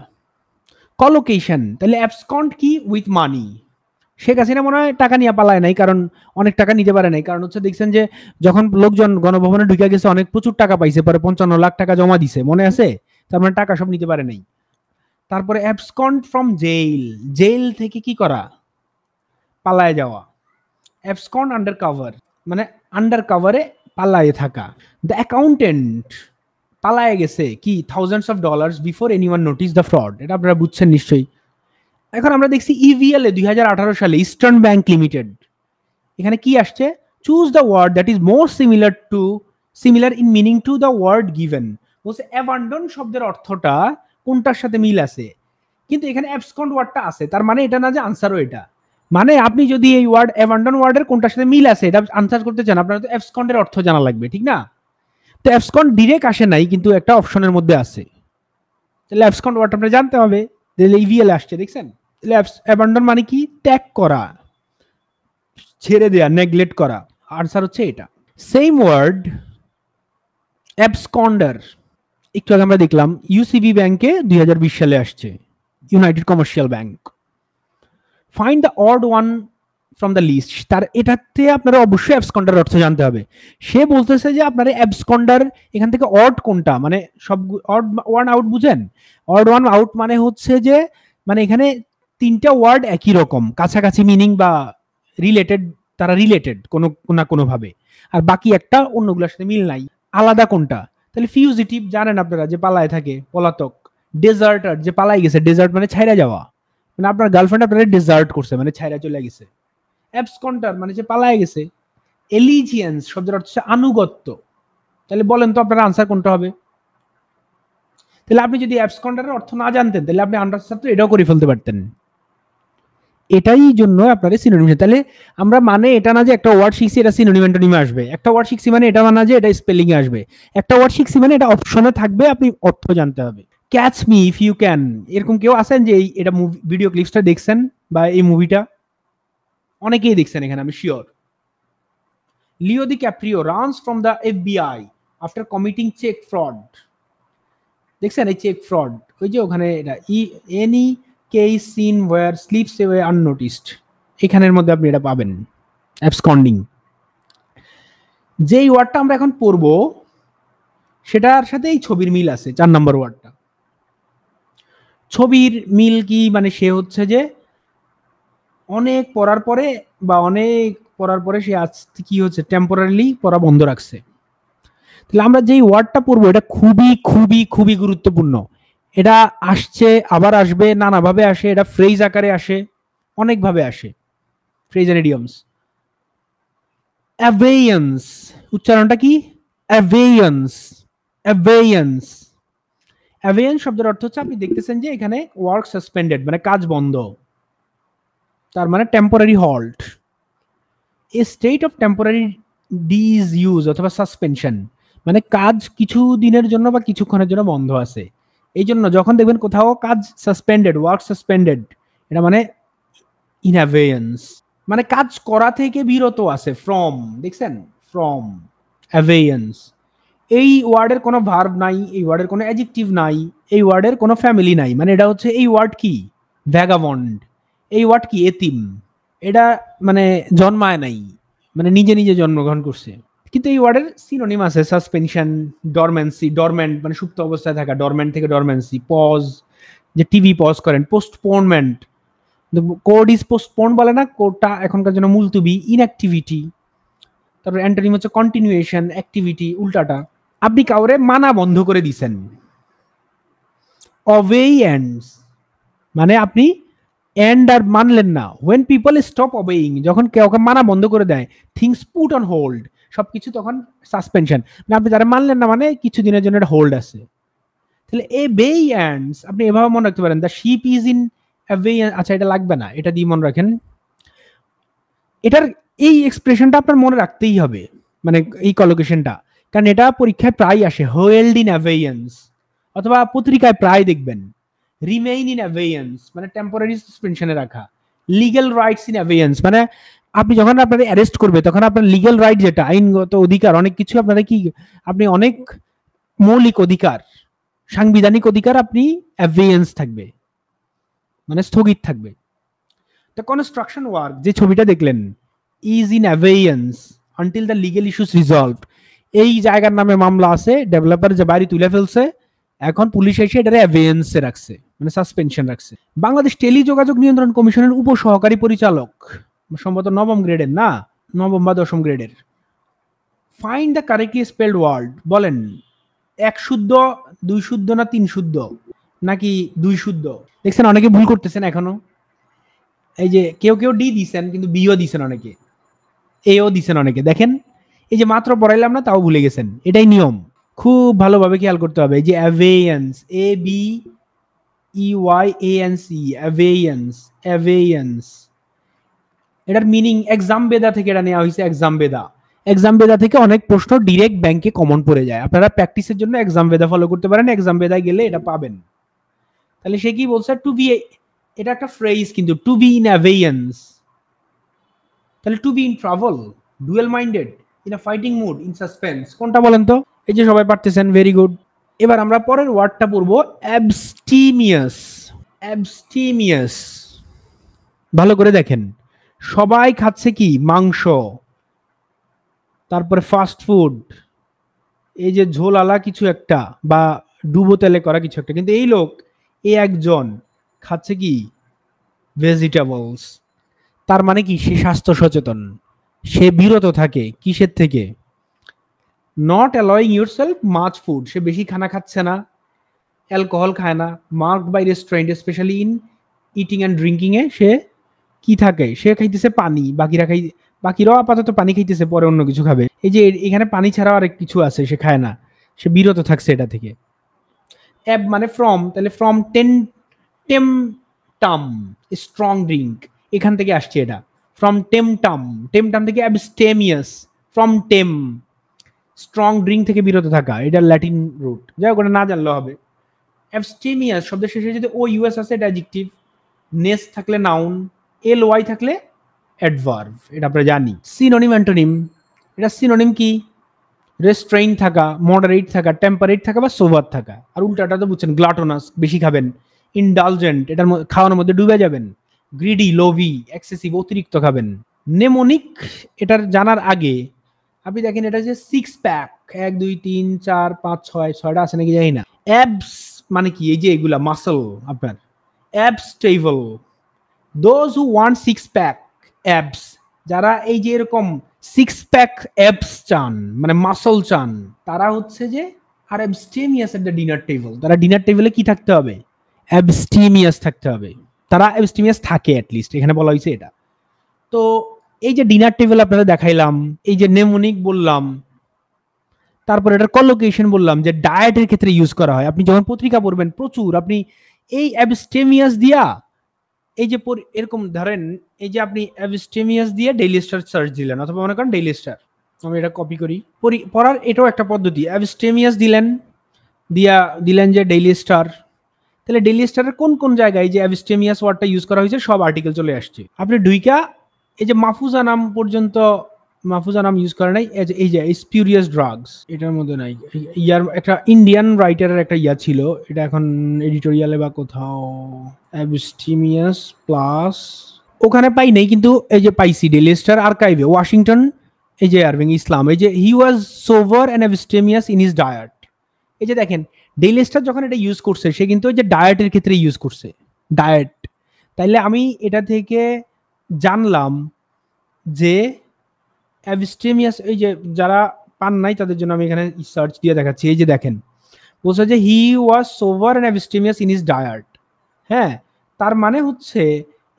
Speaker 1: কলোকেশন, তাহলে অ্যাবসকন্ড কি, উইথ মানি। শেখ হাসিনা মনে হয় টাকা নিয়ে পালায় নাই, কারণ অনেক টাকা নিতে পারে নাই, কারণ হচ্ছে দেখছেন যে যখন লোকজন গণভবনে ঢুকে গেছে অনেক প্রচুর টাকা পাইছে, পরে 55 লাখ টাকা জমা দিছে, মনে আছে? তার মানে টাকা সব নিতে পারে নাই। তারপরে অ্যাবসকন্ড ফ্রম জেল, জেল থেকে কি করা, পালায় যাওয়া। অ্যাবসকন্ড আন্ডার কভার মানে আন্ডার কভারে পালায়ে থাকা। দ্য অ্যাকাউন্টেন্ট পালায়ে গেছে কি, thousands of dollars before anyone notice the fraud, এটা আপনারা বুঝছেন নিশ্চয়ই। এখন আমরা দেখছি ইভিএল এ 2018 সালে ইস্টার্ন ব্যাংক লিমিটেড, এখানে কি আসছে, choose the word that is more similar in meaning to the word given. বলছে অ্যাবান্ডন শব্দের অর্থটা কোনটার সাথে মিল আছে, কিন্তু এখানে অ্যাবসকন্ড ওয়ার্ডটা আছে, তার মানে এটা না যে আনসারও এটা। মানে আপনি যদি এই ওয়ার্ড অ্যাবান্ডন ওয়ার্ডের কোনটার সাথে মিল আছে এটা আনসার করতে চান, আপনার তো অ্যাবসকন্ডের অর্থ জানা লাগবে, ঠিক না? তো অ্যাবসকন্ড ডিরেক্ট আসে নাই, কিন্তু একটা অপশনের মধ্যে আছে, তাহলে অ্যাবসকন্ড ওয়ার্ড আপনার জানতে হবে। তাহলে ইভিএল আসছে, দেখছেন? তাহলে অ্যাবান্ডন মানে কি, ত্যাগ করা, ছেড়ে দেয়া, নেগলেক্ট করা। আনসার হচ্ছে এটা। সেম ওয়ার্ড অ্যাবসকন্ডার, একটু আগে আমরা দেখলাম ইউসিবি ব্যাংকে 2020 সালে আসছে, United Commercial Bank. Find the odd one from the list, তার এটাতে আপনারা অবশ্যই অ্যাবসকন্ডার অর্থ জানতে হবে। সে বলতেছে যে আপনারা অ্যাবসকন্ডার এখান থেকে অড কোনটা, মানে সব অড ওয়ান আউট বুঝেন? অড ওয়ান আউট মানে হচ্ছে যে, মানে এখানে তিনটা ওয়ার্ড একই রকম কাছাকাছি মিনিং বা রিলেটেড, তারা রিলেটেড কোনো না কোনো ভাবে, আর বাকি একটা অন্যগুলোর সাথে মিল নাই, আলাদা কোনটা। তাহলে ফিউজিটিভ জানেন আপনারা, যে পালায় থাকে, পলাতক। ডেজার্টার, যে পালাই গেছে, ডেজার্ট মানে ছাইরা যাওয়া, মানে আপনার গার্লফ্রেন্ড আপনার ডেজার্ট করছে, মানে ছাইরা চলে গেছে। অ্যাবসকন্ডার মানে যে পালায় গেছে। এলিজিয়েন্স শব্দের অর্থ হচ্ছে আনুগত্য। তাহলে বলেন তো আপনার আনসার কোনটা হবে? তাহলে আপনি যদি অ্যাবসকন্ডারের অর্থ না জানতেন, তাহলে আপনি আনসার তো এটাও করে ফেলতে পারতেন। এটাই জন্য আপনার সিনোনিম। তাহলে আমরা মানে এটা না যে একটা ওয়ার্ড শিখছি এটা সিনোনিম অ্যান্টোনিমে আসবে, একটা ওয়ার্ড শিখছি মানে এটা না যে এটা স্পেলিং এ আসবে, একটা ওয়ার্ড শিখছি মানে এটা অপশনে থাকবে, আপনি অর্থ জানতে হবে। Catch me if you can, এরকম কেউ আছেন যে এটা ভিডিও ক্লিপসটা দেখছেন বা এই মুভিটা? অনেকেই দেখছেন এখানে, আমি sure. Leo DiCaprio runs from the FBI after committing check fraud. দেখছেন এই চেক ফ্রড, ওই যে ওখানে এটা any case scene where slips away unnoticed, এখানের মধ্যে আপনি এটা পাবেন, অ্যাবসকন্ডিং। যেই ওয়ার্ডটা আমরা এখন পড়বো সেটার সাথে এই ছবির মিল আছে, 4 নম্বর ওয়ার্ডটা। ছবির মিল কি, মানে সে হচ্ছে যে অনেক পড়ার পরে সে আজ কি হচ্ছে, টেম্পোরারিলি পড়া বন্ধ রাখছে। তাহলে আমরা যেই ওয়ার্ডটা পড়বো এটা খুবই খুবই খুবই গুরুত্বপূর্ণ। এটা আসছে, আবার আসবে, নানাভাবে আসে, এটা ফ্রেজ আকারে আসে, অনেকভাবে আসে, ফ্রেজ এন্ড ইডিয়মস। অ্যাভেয়েন্স, উচ্চারণটা কি, অ্যাভেয়েন্স, অ্যাভেয়েন্স। অ্যাভেয়েন্স শব্দের অর্থ হচ্ছে, আপনি দেখতেছেন যে এখানে ওয়ার্ক সাসপেন্ডেড মানে কাজ বন্ধ, তার মানে temporary halt. A state of temporary disuse অথবা সাসপেনশন, মানে কাজ কিছু দিনের জন্য বা কিছুক্ষণের জন্য বন্ধ আছে। এই জন্য যখন দেখবেন কোথাও কাজ সাসপেন্ডেড, ওয়ার্ক সাসপেন্ডেড, এটা মানে ইন অ্যাভেয়েন্স, মানে কাজ করা থেকে বিরত আছে। ফ্রম, দেখছেন, ফ্রম, অ্যাভেয়েন্স। এই ওয়ার্ডের কোনো ভার্ব নাই, এই ওয়ার্ডের কোনো অ্যাডজেক্টিভ নাই, এই ওয়ার্ডের কোনো ফ্যামিলি নাই, মানে এটা হচ্ছে, এই ওয়ার্ড কি, ভ্যাগাবন্ড। এই ওয়ার্ড কি, এতিম। এটা মানে জন্মায় নাই, মানে নিজে নিজে জন্মগ্রহণ করছে। কিন্তু এই ওয়ার্ডের সিনোনিম আছে, সাসপেনশন, ডরমেন্সি, ডরমেন্ট মানে সুপ্ত অবস্থায় থাকা, ডরমেন্ট থেকে ডরমেন্সি, পজ, যে টিভি পজ করেন, পোস্টপোনমেন্ট কোড ইজ পোস্টপোন বলে না, কোডটা এখনকার জন্য মুলতুবি, ইনঅ্যাক্টিভিটি। তারপর অ্যান্টোনিম হচ্ছে কন্টিনিউয়েশন, অ্যাক্টিভিটি, উল্টাটা। আপনি কাউরে মানা বন্ধ করে দিছেন, অবেইয়েন্স মানে আপনি এন্ড আর মানলেন না। when people stop obeying, যখন কাউকে মানা বন্ধ করে দেয়, things put on hold, সবকিছু তখন সাসপেনশন, মানে আপনি যারা মানলেন না মানে কিছু দিনের জন্য এটা হোল্ড আছে। তাহলে অ্যাবেইয়েন্স আপনি এভাবে মনে রাখতে পারেন, দ্য শিপ ইজ ইন অ্যাবেইয়েন্স। আচ্ছা এটা লাগবে না, এটা দিয়ে মনে রাখেন। এটার এই এক্সপ্রেশনটা আপনার মনে রাখতেই হবে, মানে এই কলোকেশনটা, কারণ এটা পরীক্ষায় প্রায় আসে। হোল্ড ইন অ্যাবেইয়েন্স, অথবা পত্রিকায় প্রায় দেখবেন রিমেইন ইন অ্যাবেইয়েন্স মানে টেম্পোরারি সাসপেনশনে রাখা। লিগ্যাল রাইটস ইন অ্যাবেইয়েন্স মানে আপনি যখন আপনাদের অ্যারেস্ট করবে তখন আপনার লিগ্যাল রাইট যেটা আইনগত অধিকার, অনেক কিছু আপনারা কি আপনি অনেক মৌলিক অধিকার, সাংবিধানিক অধিকার আপনি অ্যাবেইয়েন্স থাকবে, মানে স্থগিত থাকবে। দ্য কনস্ট্রাকশন ওয়ার্ক যে ছবিটা দেখলেন is in abeyance until the legal issues resolved. এই জায়গার নামে মামলা আছে, ডেভেলপার যে বাড়ি তুলে ফেলছে, এখন পুলিশ এসে এটারে অ্যাবেইয়েন্সে রাখছে, মানে সাসপেনশন রাখছে। বাংলাদেশ টেলিযোগাযোগ নিয়ন্ত্রণ কমিশনের উপসহকারী পরিচালক, সম্ভবত নবম গ্রেডের, না নবম বা দশম গ্রেডের। Find the correctly spelled word, বলেন এক শুদ্ধ, দুই শুদ্ধ, না তিন শুদ্ধ, নাকি দুই শুদ্ধ? দেখছেন অনেকে ভুল করতেছেন এখনো। এই যে কেউ কেউ ডি দিছেন কিন্তু বিও দিছেন, অনেকে এও দিছেন অনেকে। দেখেন এই যে মাত্র পড়াইলাম না তাও ভুলে গেছেন, এটাই নিয়ম, খুব ভালোভাবে খেয়াল করতে হবে। এই যে abeyance, A B E Y A N C, abeyance, abeyance, এটার মিনিং এক্সাম বেদা থেকে এটা নেওয়া হয়েছে। এক্সাম বেদা, এক্সাম বেদা থেকে অনেক প্রশ্ন ডিরেক্ট ব্যাংকে কমন পড়ে যায়, আপনারা প্র্যাকটিসের জন্য এক্সাম বেদা ফলো করতে পারেন, এক্সাম বেদায় গেলে এটা পাবেন। তাহলে সে কি বলছে, টু বি, এটা একটা ফ্রেজ কিন্তু, টু বি ইন অ্যাবেইয়েন্স। তাহলে to be in travel, dual minded, in a fighting mood, in suspense, কোনটা বলেন তো? এই যে সবাই পারতেছেন, ভেরি গুড। এবার আমরা পরের ওয়ার্ডটা পড়বো, অ্যাবস্টিমিয়াস। অ্যাবস্টিমিয়াস ভালো করে দেখেন, সবাই খাচ্ছে কি, মাংস, তারপরে ফাস্ট ফুড, এই যে ঝোলালা কিছু একটা বা ডুবো তেলে করা কিছু একটা, কিন্তু এই লোক, এই একজন খাচ্ছে কি, ভেজিটেবলস। তার মানে কি, সে স্বাস্থ্য সচেতন, সে বিরত থাকে কিসের থেকে, not allowing yourself much food, সে বেশি খানা খাচ্ছে না, অ্যালকোহল খায় না, marked by restaurant specially in eating and drinking এ সে কি থাকে, সে খাইতেছে পানি, বাকিরাও আপাতত পানি খাইতেছে, পরে অন্য কিছু খাবে। এই যে এখানে পানি ছাড়াও আরেক কিছু আছে, সে খায় না, সে বিরত থাকছে এটা থেকে। অ্যাব মানে ফ্রম, তাহলে ফ্রম টেম টাম স্ট্রং ড্রিঙ্ক, এখান থেকে আসছে এটা, ফ্রম টেম টাম থেকে অ্যাবস্টেমিয়াস, ফ্রম টেম স্ট্রং ড্রিঙ্ক থেকে বিরত থাকা, এটা ল্যাটিন রুট, যাই হোক ওটা না জানলেও হবে। অ্যাবস্টেমিয়াস শব্দের শেষে যদি ও ইউএস আছে এটা অ্যাডজেক্টিভ, নেস থাকলে নাউন, এল ওয়াই থাকলে অ্যাডভার্ব, এটা আমরা জানি। সিনোনিম অ্যান্টোনিম, এটা সিনোনিম কি, রেস্ট্রেইন থাকা, মডারেট থাকা, টেম্পারেট থাকা বা সোভার থাকা। আর উল্টাটা তো বুঝছেন, গ্লাটোনাস বেশি খাবেন, ইনডালজেন্ট এটার খাওয়ানোর মধ্যে ডুবে যাবেন, গ্রিডি লোভি, এক্সেসিভ অতিরিক্ত খাবেন। নেমোনিক এটার জানার আগে আপনি দেখেন এটা যে সিক্স প্যাক, 1 2 3 4 5 6, 6টা আছে নাকি জানি না। অ্যাবস মানে কি, এই যে এগুলা মাসল আপনার, ABS stable, those who want six pack ABS, যারা এই যে এরকম সিক্স প্যাক অ্যাবস চান, মানে মাসল চান, তারা হচ্ছে যে আর অ্যাবস্টেমিয়াস এট দ্য ডিনার টেবিল, তারা ডিনার টেবিলে কি থাকতে হবে, অ্যাবস্টেমিয়াস থাকতে হবে, তারা অ্যাবস্টেমিয়াস থাকে অ্যাটলিস্ট, এখানে বলা হয়েছে এটা। তো এই যে ডিনার টেবিল আপনারা দেখাইলাম, এই যে নেমোনিক বললাম, তারপর এটার কলোকেশন বললাম যে ডায়েটের ক্ষেত্রে ইউজ করা হয়। আপনি যখন পত্রিকা পড়বেন প্রচুর, আপনি এই অ্যাবস্টেমিয়াস দিয়া, এই যে এরকম ধরেন, এই যে আপনি অ্যাবস্টেমিয়াস দিয়ে ডেইলি স্টার সার্চ দিলেন, অথবা মনে করেন ডেইলি স্টার, আমি এটা কপি করি, পড়ার এটাও একটা পদ্ধতি। অ্যাবস্টেমিয়াস দিলেন, দিলেন যে ডেইলি স্টার, তাহলে ডেইলি স্টারের কোন কোন জায়গায় যে অ্যাবস্টেমিয়াস ওয়ার্ডটা ইউজ করা হয়েছে সব আর্টিকেল চলে আসছে। আপনি ডুইকা এই যে মাহফুজা নাম পর্যন্ত, মাহফুজা নাম ইউজ করে নাই, এই যে স্পিউরিয়াস ড্রাগস এটার মধ্যে নাই, ইয়ার একটা ইন্ডিয়ান রাইটারের একটা ইয়া ছিল, এটা এখন এডিটোরিয়ালে বা কোথাও, অ্যাবস্টেমিয়াস প্লাস ওখানে পাই নাই, কিন্তু এই যে পাইছি ডেইলি স্টার আর্কাইভে, ওয়াশিংটন, এই যে আরভিং ইসলাম, এই যে he was sober and abstemious in his diet. এই যে দেখেন ডেইলি স্টার যখন এটা ইউজ করছে, সে কিন্তু ওই যে ডায়েটের ক্ষেত্রে ইউজ করছে, ডায়েট। তাইলে আমি এটা থেকে জানলাম যে অ্যাবিস্টেমিয়াস, এই যে যারা পান নাই তাদের জন্য আমি এখানে সার্চ দিয়ে দেখাচ্ছি। এই যে দেখেন, বলছে যে he was sober and abstemious in his diet. হ্যাঁ, তার মানে হচ্ছে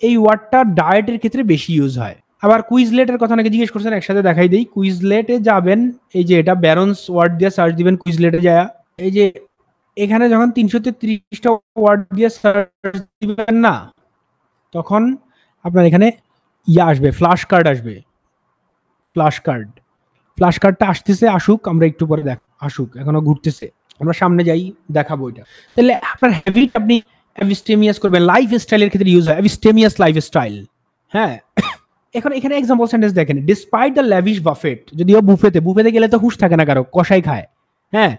Speaker 1: এই ওয়ার্ডটা ডায়েটের ক্ষেত্রে বেশি ইউজ হয়। আবার কুইজলেটের কথা নাকি জিজ্ঞেস করছেন, একসাথে দেখাই দিই। কুইজলেটে যাবেন, এই যে এটা ব্যারনস ওয়ার্ড দিয়ে সার্চ দিবেন কুইজলেটে যায়। এই যে এখানে যখন 333টা ওয়ার্ড দিয়ে সার্চ দিবেন না, তখন আপনার এখানে ইয়া আসবে, ফ্ল্যাশ কার্ড আসবে। ফ্ল্যাশ কার্ডটা আসতেছে, আসুক, আমরা একটু পরে আসুক, এখনো ঘুরতেছে, আমরা সামনে যাই, দেখাবো এটা। তাহলে আপনার হ্যাবিট আপনি অ্যাবিস্টেমিয়াস করবেন, লাইফ স্টাইলের ক্ষেত্রে ইউজ হয় অ্যাবিস্টেমিয়াস লাইফ স্টাইল। হ্যাঁ, এখন এখানে এক্সাম্পল সেন্টেন্স দেখেন, ডিসপাইট দ্য ল্যাভিশ বাফেট, যদিও বুফেতে গেলে তো হুশ থাকে না কারো, কষাই খায়। হ্যাঁ,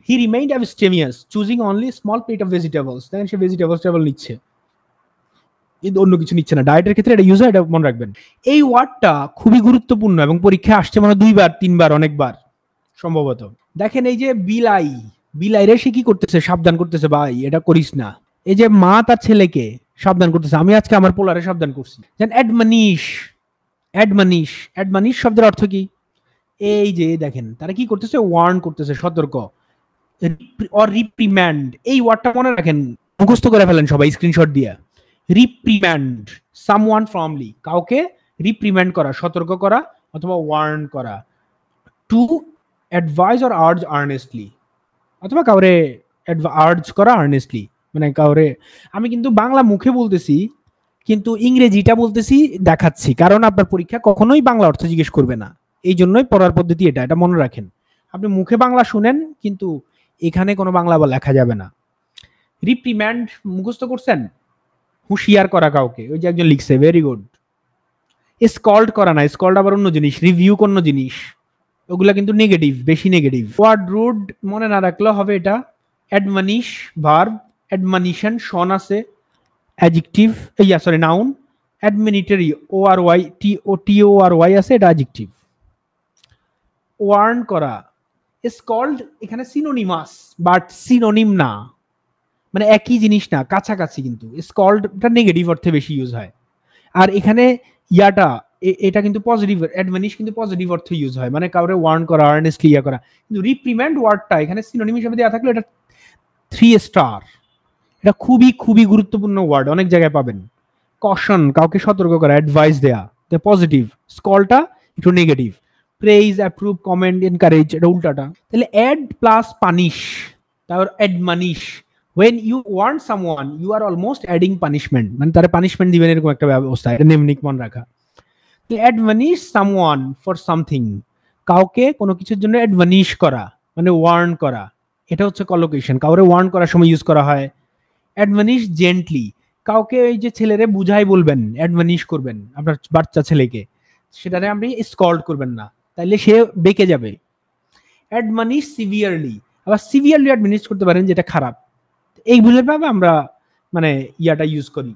Speaker 1: he remained abstemious choosing only small plate of vegetables. দেখেন সে ভেজিটেবলস নিচ্ছে, কিন্তু অন্য কিছু নিচ্ছে না। ডায়েটের ক্ষেত্রে এটা ইউজ হয়, এটা মনে রাখবেন। এই ওয়ার্ডটা খুবই গুরুত্বপূর্ণ এবং পরীক্ষায় আসছে মানে 2বার 3বার অনেকবার সম্ভবত। দেখেন এই যে বিলাই রে সে কি করতেছে, সাবধান করতেছে, ভাই এটা করিস না। এই যে মা তার ছেলেকে সাবধান করতেছে, আমি আজকে আমার পোলারে সাবধান করছি। দেন অ্যাডমানিশ শব্দের অর্থ কি? এই যে দেখেন তারা কি করতেছে, ওয়ার্ন করতেছে, সতর্ক। অর রিপ্রিম্যান্ড, এই ওয়ার্ডটা মনে রাখেন, মুখস্থ করে ফেলেন সবাই স্ক্রিনশট দিয়ে। রিপ্রিম্যান্ড, সামওয়ান ফর্মলি, কাউকে রিপ্রিম্যান্ড করা, সতর্ক করা অথবা ওয়ার্ন করা। To advise or urge earnestly, অথবা কাউরে আর্জ করা আর্নেস্টলি, মানে কাউরে। আমি কিন্তু বাংলা মুখে বলতেছি, কিন্তু ইংরেজিটা বলতেছি দেখাচ্ছি, কারণ আপনার পরীক্ষা কখনোই বাংলা অর্থ জিজ্ঞেস করবে না। এই জন্যই পড়ার পদ্ধতি এটা মনে রাখেন। আপনি মুখে বাংলা শুনেন, কিন্তু এখানে কোনো বাংলা লেখা যাবে না। রিপ্রিম্যান্ড মুখস্থ করছেন, হুঁশিয়ার করা কাউকে, ওই যে একজন লিখছে, ভেরি গুড। স্কল্ড করা না, স্কল্ড আবার অন্য জিনিস, রিভিউ অন্য জিনিস, ওগুলা কিন্তু নেগেটিভ, বেশি নেগেটিভ। ওয়ার্ড রুড মনে না রাখলেও হবে। এটা অ্যাডমানিশ ভার্ব, অ্যাডমানিশন শন আছে, অ্যাডজেক্টিভ, সরি নাউন। অ্যাডমিনিটরি ORY আছে, এটা অ্যাডজেক্টিভ। ওয়ার্ন করা, স্কল্ড এখানে সিনোনিমাস, বাট সিনোনিম না, মানে একই জিনিস না, কাছাকাছি। কিন্তু স্কল্ডটা নেগেটিভ অর্থে বেশি ইউজ হয়। আর এখানে এটা কিন্তু পজিটিভ, অ্যাডমানিশ কিন্তু পজিটিভ অর্থে ইউজ হয়, মানে কাউরে ওয়ার্ন করা, আর্নেস্টলি করা। কিন্তু রিপ্রিম্যান্ড ওয়ার্ডটা এখানে সিনোনিম হিসেবে দেওয়া থাকলে এটা 3 স্টার। এটা খুবই খুবই গুরুত্বপূর্ণ ওয়ার্ড, অনেক জায়গায় পাবেন। কশন, কাউকে সতর্ক করা, অ্যাডভাইস দেয়া, পজিটিভ। স্কলটা একটু negative. Praise, approve, comment, encourage, এটা উল্টাটা। তাহলে অ্যাড প্লাস পানিশ, তারপর অ্যাডমানিশ। when you warn someone you are almost adding punishment, মানে তারা পানিশমেন্ট দিবেন এরকম একটা ব্যবস্থা, এটা নেমনিক মনে রাখা। তো অ্যাডমানিশ সামওয়ান ফর সামথিং, কাউকে কোনো কিছুর জন্য অ্যাডমানিশ করা, মানে ওয়ার্ন করা, এটা হচ্ছে কলোকেশন। কাউরে ওয়ার্ন করার সময় ইউজ করা হয়। অ্যাডমানিশ জেন্টলি, কাউকে এই যে ছেলেরে বুঝাই বলবেন, অ্যাডমানিশ করবেন আপনার বাচ্চা ছেলেকে, সেটারে আপনি স্কল্ড করবেন না, তাইলে সে বেঁকে যাবে। অ্যাডমানিশ সিভিয়ারলি, আবার সিভিয়ারলি অ্যাডমিনিশ করতে পারেন, যেটা খারাপ। এইগুলোর ভাবে আমরা মানে ইউজ করি।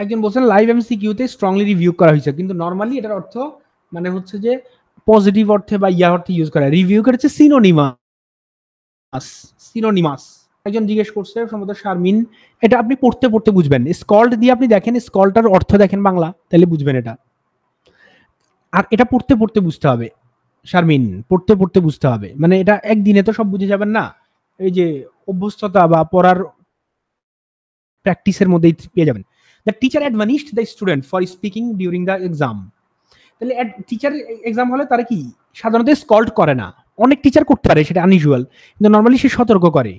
Speaker 1: একজন বলছেন লাইভ এমসিকিউতে স্ট্রংলি রিভিউ করা হয়েছে, কিন্তু নরমালি এটার অর্থ মানে হচ্ছে যে পজিটিভ অর্থে বা অর্থে ইউজ করা। রিভিউ করেছে সিনোনিমাস। একজন জিজ্ঞেস করছে, সম্ভবত শারমিন, এটা আপনি পড়তে পড়তে বুঝবেন। স্কল্ড দিয়ে আপনি দেখেন, স্কল্ডটার অর্থ দেখেন বাংলা, তাহলে বুঝবেন এটা। আর এটা পড়তে পড়তে বুঝতে হবে শারমিন, পড়তে পড়তে বুঝতে হবে, মানে এটা একদিনে তো সব বুঝে যাবেন না। এই যে অভ্যস্ততা বা পড়ার প্র্যাকটিসের মধ্যেই পেয়ে যাবেন। The teacher admonished the student for speaking during the exam. তাহলে টিচার এক্সাম হলে তারা কি সাধারণত স্কল্ড করে না, অনেক টিচার করতে পারে, সেটা আনইউজুয়াল, কিন্তু নর্মালি সে সতর্ক করে।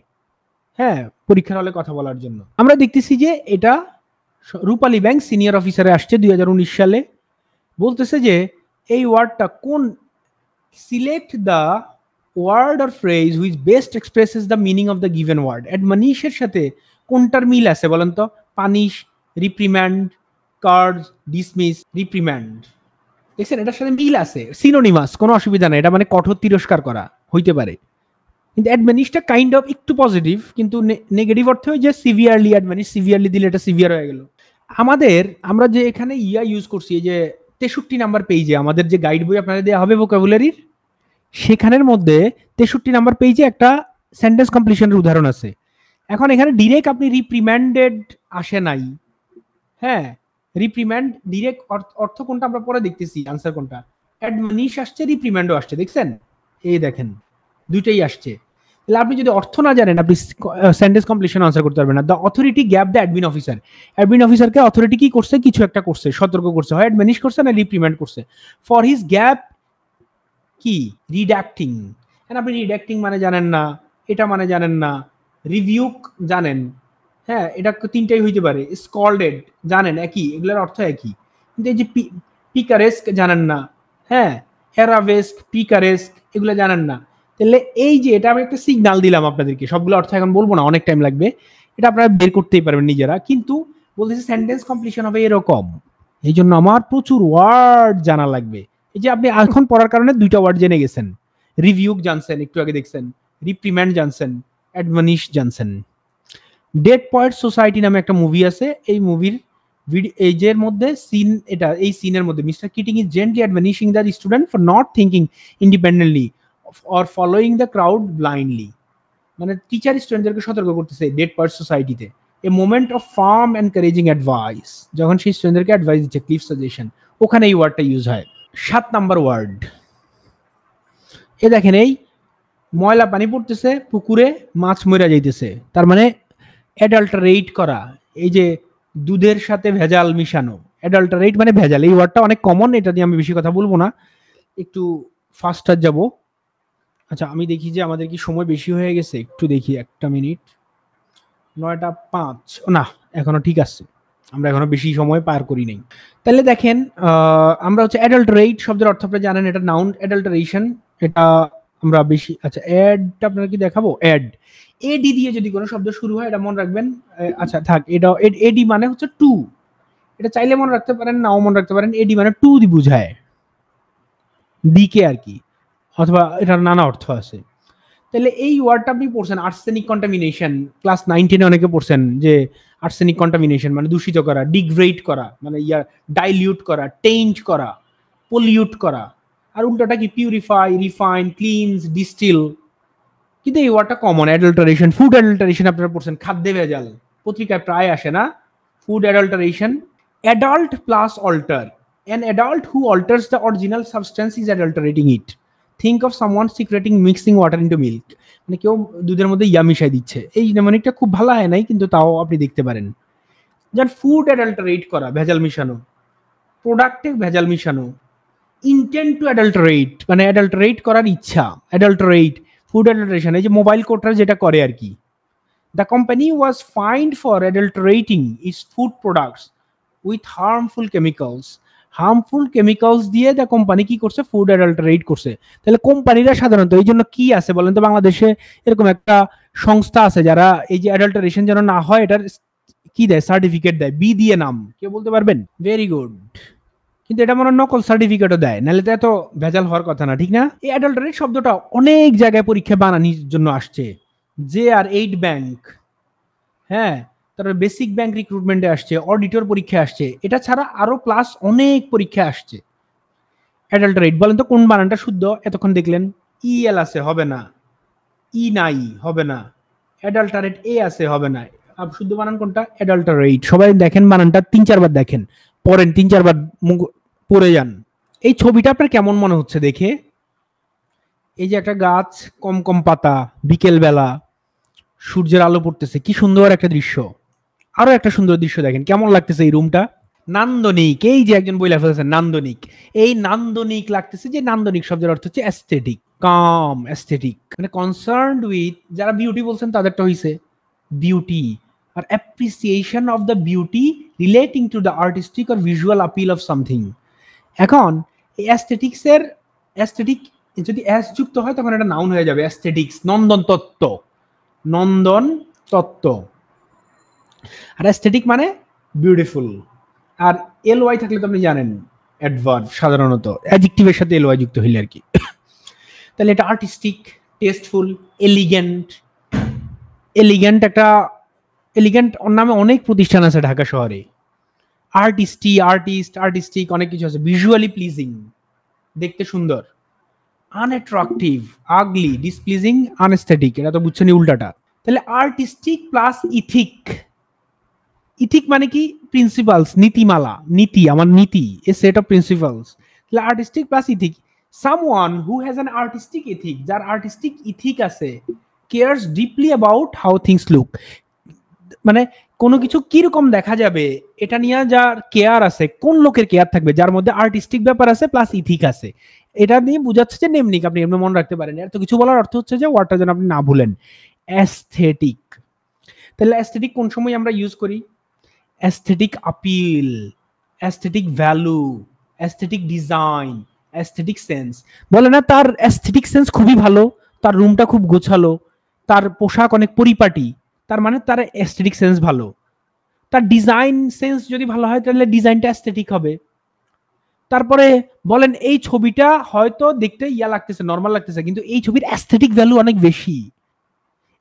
Speaker 1: হ্যাঁ, পরীক্ষার হলে কথা বলার জন্য। আমরা দেখতেছি যে এটা রূপালী ব্যাংক সিনিয়র অফিসারে আসছে 2019 সালে। বলতেছে যে এই ওয়ার্ডটা কোন, select the word or phrase which best expresses the meaning of the given word. অ্যাডমানিশের সাথে কোনটার মিল আছে বলেন তো? Punish, reprimand, card, dismiss, reprimand, দেখছেন এটার সাথে মিল আছে, সিনোনিমাস, কোনো অসুবিধা নাই। এটা মানে কঠোর তিরস্কার করা হইতে পারে। কিন্তু অ্যাডমানিশটা কাইন্ড অফ একটু পজিটিভ, কিন্তু নেগেটিভ অর্থে যে সিভিয়ারলি, অ্যাডমানিশ সিভিয়ারলি দিলে এটা সিভিয়ার হয়ে গেল। আমরা যে এখানে ইউজ করছি, এই যে 63 নাম্বার পেজে আমাদের যে গাইড বই আপনাদের দেওয়া হবে ভোকাবুলারির, সেখানের মধ্যে 63 নাম্বার পেজে একটা সেন্টেন্স কমপ্লিশনের উদাহরণ আছে। এখন এখানে ডিরেক্ট আপনি রিপ্রিম্যান্ডেড আসে নাই, হ্যাঁ, রিপ্রিম্যান্ড ডিরেক্ট অর্থ কোনটা আমরা পরে দেখতেছি, আনসার কোনটা। অ্যাডমনিশ আসছে, রিপ্রিম্যান্ডও আসছে, দেখছেন? এই দেখেন, দুইটাই আসছে। তাহলে আপনি যদি অর্থ না জানেন, আপনি সেন্টেন্স কমপ্লিশন আনসার করতে পারবেন না। The authority gap the admin officer, admin অফিসারকে অথরিটি কি করছে, কিছু একটা করছে, সতর্ক করছে, হয় অ্যাডমিনিশ করছে না রিপ্রিম্যান্ড করছে, ফর হিজ গ্যাপ কি রিডাক্টিং। আপনি রিডাক্টিং মানে জানেন না, এটা মানে জানেন না, রিভিউক জানেন, হ্যাঁ এটা তিনটাই হইতে পারে, স্কল্ডেড জানেন, একই, এগুলোর অর্থ একই। কিন্তু এই যে পিকারেস্ক জানেন না, হ্যাঁ অ্যারাবেস্ক, পিকারেস্ক এগুলো জানেন না। তাহলে এই যে এটা আমি একটা সিগনাল দিলাম আপনাদেরকে, সবগুলো অর্থ এখন বলবো না, অনেক টাইম লাগবে, এটা আপনারা বের করতেই পারবেন নিজেরা। কিন্তু বলতেছে সেন্টেন্স কমপ্লিশন হবে এরকম, এই জন্য আমার প্রচুর ওয়ার্ড জানা লাগবে। এই যে আপনি এখন পড়ার কারণে দুইটা ওয়ার্ড জেনে গেছেন, রিভিউক জানছেন, একটু আগে দেখছেন, রিপ্রিম্যান্ড জানছেন, অ্যাডমনিশ জানছেন। ডেড পয়েট সোসাইটি নামে একটা মুভি আছে, এই মুভির এই যে মধ্যে সিন, এটা এই সিনের মধ্যে mister Keating is gently admonishing the student for not thinking independently or following the crowd blindly. মানে টিচার স্টুডেন্টদেরকে সতর্ক করতেছে ডেড পয়েট সোসাইটিতে, a moment of firm encouraging advice, যখন সেই স্টুডেন্টদেরকে অ্যাডভাইস দিচ্ছে, ক্লিফ সাজেশন, ওখানে এই ওয়ার্ডটা ইউজ হয়। 7 নাম্বার ওয়ার্ড, এ দেখেন, এই ময়লা পানি পড়তেছে পুকুরে, মাছ মরে যাইতেছে, তার মানে অ্যাডাল্টারেট করা, এই যে দুধের সাথে ভেজাল মিশানো, অ্যাডাল্টারেট মানে ভেজাল। এই ওয়ার্ডটা অনেক কমন, এটা নিয়ে আমি বেশি কথা বলবো না, একটু ফাস্টার যাব। আচ্ছা আমি দেখি যে আমাদের কি সময় বেশি হয়ে গেছে, একটু দেখি, একটা মিনিট, 9:05, না এখনো ঠিক আছে, আমরা এখনো বেশি সময় পার করি নাই। তাহলে দেখেন, আমরা হচ্ছে অ্যাডাল্টারেট শব্দের অর্থ আপনি জানেন, এটা নাউন, অ্যাডাল্টারেশন এটা আমরা বেশি। আচ্ছা অ্যাডটা আপনারা কি দেখাবো, অ্যাড, এডি দিয়ে যদি কোনো শব্দ শুরু হয় এটা মনে রাখবেন। আচ্ছা থাক, এটা এডি মানে হচ্ছে টু, এটা চাইলে মনে রাখতে পারেন, নাও মনে রাখতে পারেন। এডি মানে টু দি বুঝায়, দিকে আর কি, অথবা এটার নানা অর্থ আছে। তাহলে এই ওয়ার্ডটা আপনি পড়ছেন, আর্সেনিক কন্টামিনেশন, ক্লাস 9-10 অনেকে পড়ছেন যে আর্সেনিক কন্টামিনেশন মানে দূষিত করা, ডিগ্রেড করা মানে ডাইলিউট করা, টেইন্ট করা, পলিউট করা। আর উল্টাটা কি, পিউরিফাই, রিফাইন, ক্লিনস, ডিস্টিল। কিন্তু এই ওয়ার্ডটা কমন, অ্যাডাল্টারেশন, ফুড অ্যাডাল্টারেশন আপনারা পড়ছেন, খাদ্যে ভেজাল, পত্রিকায় প্রায় আসে না, food adulteration. Adult plus alter, an adult who alters the original substance is adulterating it. Think of someone secretly mixing water into milk, মানে কেউ দুধের মধ্যে ইয়া মিশাই দিচ্ছে। এই নেমনিকটা খুব ভালো হয় নাই, কিন্তু তাও আপনি দেখতে পারেন। যেমন ফুড অ্যাডাল্টারেট করা, ভেজাল মিশানো, প্রোডাক্টে ভেজাল মিশানো, ইন্টেন্ট টু অ্যাডাল্টারেট মানে অ্যাডাল্টারেট করার ইচ্ছা, অ্যাডাল্টারেট, ফুড অ্যাডাল্টারেশন, এই যে মোবাইল কোটরা যেটা করে আর কি। The company was fined for adulterating its food products with harmful chemicals. Harmful chemicals দিয়ে দ্য কোম্পানি কি করছে, ফুড অ্যাডাল্টারেট করছে। তাহলে কোম্পানিরা সাধারণত এই জন্য কি আছে বলেন তো, বাংলাদেশে এরকম একটা সংস্থা আছে যারা এই যে অ্যাডাল্টারেশন যেন না হয় এটার কি দেয়, সার্টিফিকেট দেয়, বি দিয়ে নাম, কেউ বলতে পারবেন? Very good. কিন্তু এটা মনে নকল সার্টিফিকেটও দেয়, নাহলে তো এত ভেজাল হওয়ার কথা না, ঠিক না? এই অ্যাডাল্টারেট শব্দটা অনেক জায়গায় পরীক্ষা বানানোর জন্য আসছে। জে আর 8 ব্যাংক, হ্যাঁ, তারপরে বেসিক ব্যাংক রিক্রুটমেন্টে আসছে, অডিটর পরীক্ষা আসছে, এটা ছাড়া আরো প্লাস অনেক পরীক্ষা আসছে। অ্যাডাল্টারেট বলেন তো কোন বানানটা শুদ্ধ? এতক্ষণ দেখলেন ইএল আছে, হবে না, ই নাই, হবে না, অ্যাডাল্টারেট এ আছে, হবে না। শুদ্ধ বানান কোনটা? অ্যাডাল্টারেট। সবাই দেখেন বানানটা 3-4 বার দেখেন, পড়েন 3-4 বার, পড়ে যান। এই ছবিটা আপনার কেমন মনে হচ্ছে দেখে? এই যে একটা গাছ, কম কম পাতা, বিকেল বেলা, সূর্যের আলো পড়তেছে, কি সুন্দর একটা দৃশ্য। আরো একটা সুন্দর দৃশ্য দেখেন, কেমন লাগতেছে এই রুমটা? নান্দনিক, এই যে একজন বইলা ফেলেছেন নান্দনিক, এই নান্দনিক লাগতেছে। যে নান্দনিক শব্দের অর্থ হচ্ছে অ্যাস্থেটিক, কাম, অ্যাস্থেটিক মানে কনসার্নড উইথ, যারা বিউটি বলছেন তাদেরটা হইছে বিউটি, আর appreciation of the beauty relating to the artistic or visual appeal of something. এখন এই অ্যাস্থেটিক্সের, অ্যাস্থেটিক যদি অ্যাস যুক্ত হয় তখন এটা নাউন হয়ে যাবে, অ্যাস্থেটিক্স, নন্দন তত্ত্ব, নন্দন তত্ত্ব। আর অ্যাস্থেটিক মানে বিউটিফুল। আর এল ওয়াই থাকলে তো আপনি জানেন অ্যাডভার্ব, সাধারণত অ্যাডজেক্টিভের সাথে এল ওয়াই যুক্ত হইলে আর কি। তাহলে এটা আর্টিস্টিক, টেস্টফুল, এলিগেন্ট। এলিগেন্ট একটা, এলিগেন্ট নামে অনেক প্রতিষ্ঠান আছে ঢাকা শহরে। আর্টিস্টি, আর্টিস্ট, আর্টিস্টিক অনেক কিছু আছে। ভিজুয়ালি প্লিজিং, দেখতে সুন্দর। আনঅ্যাট্রাকটিভ, আগলি, ডিসপ্লিজিং, আনএস্থেটিক, এটা তো বুঝছেনই উল্টাটা। তাহলে আর্টিস্টিক প্লাস ইথিক, ইথিক মানে কি? প্রিন্সিপালস, নীতিমালা, নীতি, আমার নীতি, এ সেট অফ প্রিন্সিপালস। তাহলে artistic plus ethic, someone who has an artistic ethic, যার আর্টিস্টিক ইথিক আছে, cares deeply about how things look, মানে কোনো কিছু কিরকম দেখা যাবে এটা নিয়ে যার কেয়ার আছে। কোন লোকের কেয়ার থাকবে? যার মধ্যে আর্টিস্টিক ব্যাপার আছে প্লাস ইথিক আছে। এটা নিয়ে বোঝাচ্ছে যে নেমনিক, আপনি এমনি মনে রাখতে পারেন। এত কিছু বলার অর্থ হচ্ছে যে ওয়ার্ডটা যেন আপনি না ভুলেন, অ্যাস্থেটিক। তাহলে অ্যাস্থেটিক কোন সময় আমরা ইউজ করি? Aesthetic appeal, aesthetic value, aesthetic design, aesthetic sense. বলে না তার অ্যাস্থেটিক সেন্স খুবই ভালো, তার রুমটা খুব গোছালো, তার পোশাক অনেক পরিপাটি, তার মানে তার অ্যাস্থেটিক সেন্স ভালো। তার ডিজাইন সেন্স যদি ভালো হয় তাহলে ডিজাইনটা অ্যাস্থেটিক হবে। তারপরে বলেন এই ছবিটা হয়তো দেখতে ইয়া লাগতেছে, নর্মাল লাগতেছে, কিন্তু এই ছবির অ্যাস্থেটিক ভ্যালু অনেক বেশি,